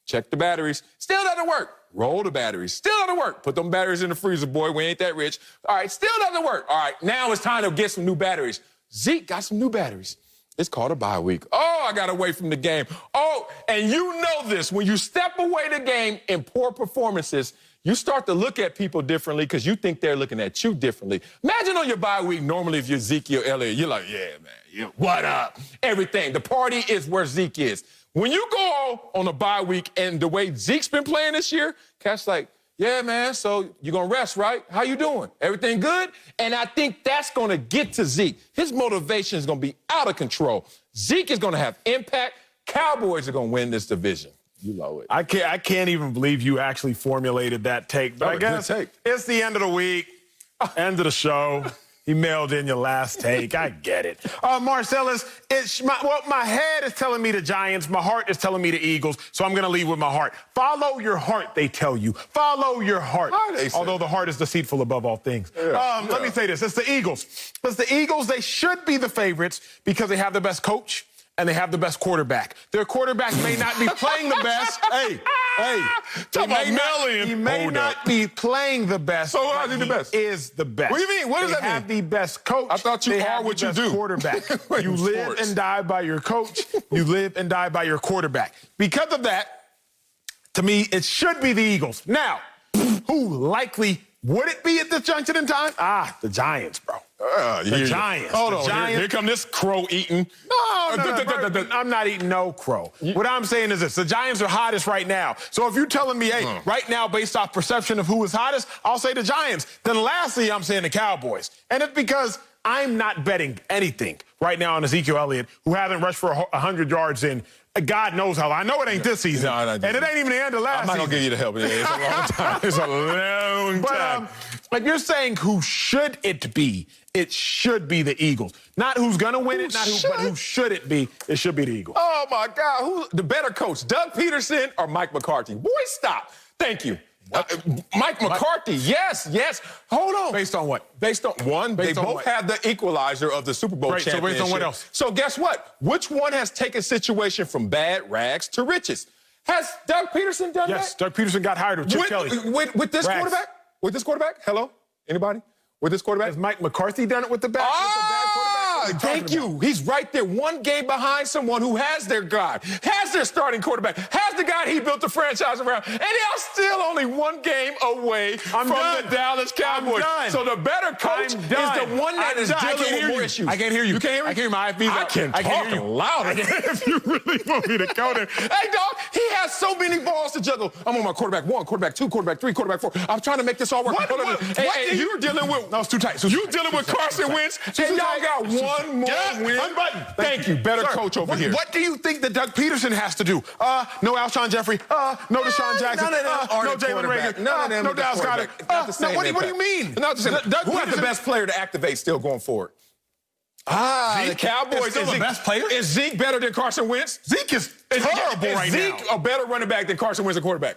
check the batteries. Still doesn't work. Roll the batteries. Still doesn't work. Put them batteries in the freezer, boy. We ain't that rich. All right, still doesn't work. All right, now it's time to get some new batteries. Zeke got some new batteries. It's called a bye week. Oh, I got away from the game. Oh, and you know this. When you step away the game in poor performances, you start to look at people differently because you think they're looking at you differently. Imagine on your bye week, normally if you're Ezekiel Elliott, you're like, yeah, man, yeah, what up? Everything. The party is where Zeke is. When you go on a bye week and the way Zeke's been playing this year, Cat's like, yeah, man, so you're going to rest, right? How you doing? Everything good? And I think that's going to get to Zeke. His motivation is going to be out of control. Zeke is going to have impact. Cowboys are going to win this division. You know it. I can't even believe you actually formulated that take. But I guess it's the end of the week, end of the show. He mailed in your last take. I get it. Marcellus, my head is telling me the Giants. My heart is telling me the Eagles. So I'm going to leave with my heart. Follow your heart, they tell you. Follow your heart. Although the heart is deceitful above all things. Let me say this. It's the Eagles. It's the Eagles. They should be the favorites because they have the best coach and they have the best quarterback. Their quarterback may not be playing the best. He may not be playing the best. So how is he the best? He is the best. What do you mean? What does that mean? They have the best coach. I thought you are what you do. Quarterback. You live and die by your coach. You live and die by your quarterback. Because of that, to me, it should be the Eagles. Now, who likely would it be at this junction in time? The Giants, bro. The Giants. Hold on. Here come this crow eating. No, I'm not eating no crow. What I'm saying is this. The Giants are hottest right now. So if you're telling me, hey, right now, based off perception of who is hottest, I'll say the Giants. Then lastly, I'm saying the Cowboys. And it's because I'm not betting anything right now on Ezekiel Elliott, who hasn't rushed for 100 yards in God knows how. I know it ain't this season. And it ain't even the end of last season. I'm not going to give you the help. It's a long time. It's a long time. But you're saying who should it be? It should be the Eagles. Not who's going to win it, but who should it be? It should be the Eagles. Oh, my God. Who's the better coach, Doug Peterson or Mike McCarthy? Boy, stop. Thank you. Mike McCarthy, yes. Hold on. Based on what? Based on one, they both have the equalizer of the Super Bowl championship. So based on what else? So guess what? Which one has taken situation from bad rags to riches? Has Doug Peterson done that? Yes, Doug Peterson got hired with Chip Kelly. With this quarterback? With this quarterback? Hello? Anybody? With this quarterback? Has Mike McCarthy done it with the bad quarterback? Thank you. He's right there, one game behind someone who has their guy, has their starting quarterback, has the guy he built the franchise around, and they're still only one game away from the Dallas Cowboys. So the better coach is the one that is dealing with more issues. I can't hear you. You can't hear me? I can't hear my IFBs. I can talk louder if you really want me to go there. Hey, dog, he has so many balls to juggle. I'm on my quarterback 1, quarterback 2, quarterback 3, quarterback 4. I'm trying to make this all work. And you're dealing with... No, it's too tight. You're dealing with Carson Wentz, and y'all got one more win. Thank you. Better coach over here. What do you think that Doug Peterson has to do? No Alshon Jeffrey. No Deshaun Jackson. No Jalen Reagor. No Dallas Goedert. What do you mean? Who has the best player to activate still going forward? The Cowboys. Is the best player? Is Zeke better than Carson Wentz? Zeke is terrible right now. Is Zeke a better running back than Carson Wentz a quarterback?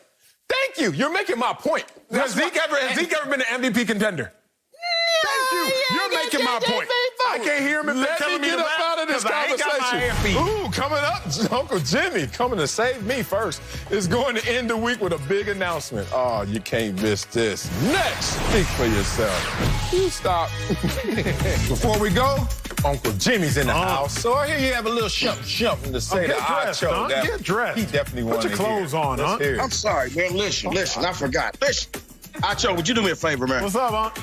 Thank you. You're making my point. Has Zeke ever been an MVP contender? Thank you. You're making my point. I can't hear him if they're telling me to get up out of this conversation. Ooh, coming up, Uncle Jimmy coming to save me first is going to end the week with a big announcement. Oh, you can't miss this. Next, speak for yourself. You stop. Before we go, Uncle Jimmy's in the house. So I hear you have a little something to say to Acho. Get dressed. He definitely wants to Put your clothes on, huh? I'm sorry, man. Listen, I forgot. Listen, Acho, would you do me a favor, man? What's up, Unc?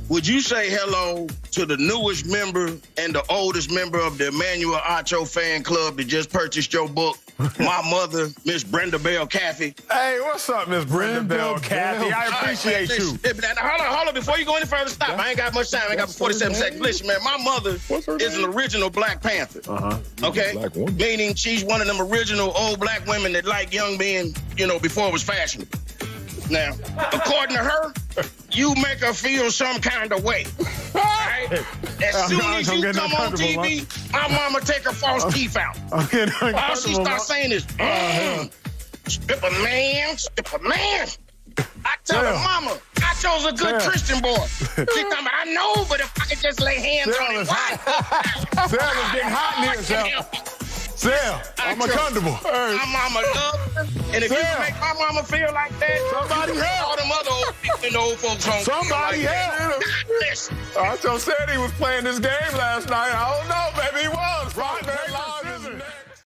Would you say hello to the newest member and the oldest member of the Emmanuel Acho fan club that just purchased your book, my mother, Miss Brenda Bell Caffey? Hey, what's up, Miss Brenda Bell Caffey? I appreciate you. Hold on, before you go any further, stop. I ain't got much time. I ain't got 47 seconds. Listen, man, my mother is an original Black Panther. Okay? Meaning she's one of them original old black women that like young men, before it was fashionable. Now, according to her, you make her feel some kind of way. Right? As soon as you come on TV, my mama take her false teeth out. All she starts saying is, stripper man, stripper man. I tell her, mama, I chose a good Christian boy. She tell me, I know, but if I could just lay hands on him. Sal is getting hot in here, Sal. Sal, I'm uncomfortable. My mama loves her. And if you can make my mama feel like that, somebody help. All them other old people in the old folks home. Somebody help. Listen. I just said he was playing this game last night. I don't know, maybe he was. Right, man.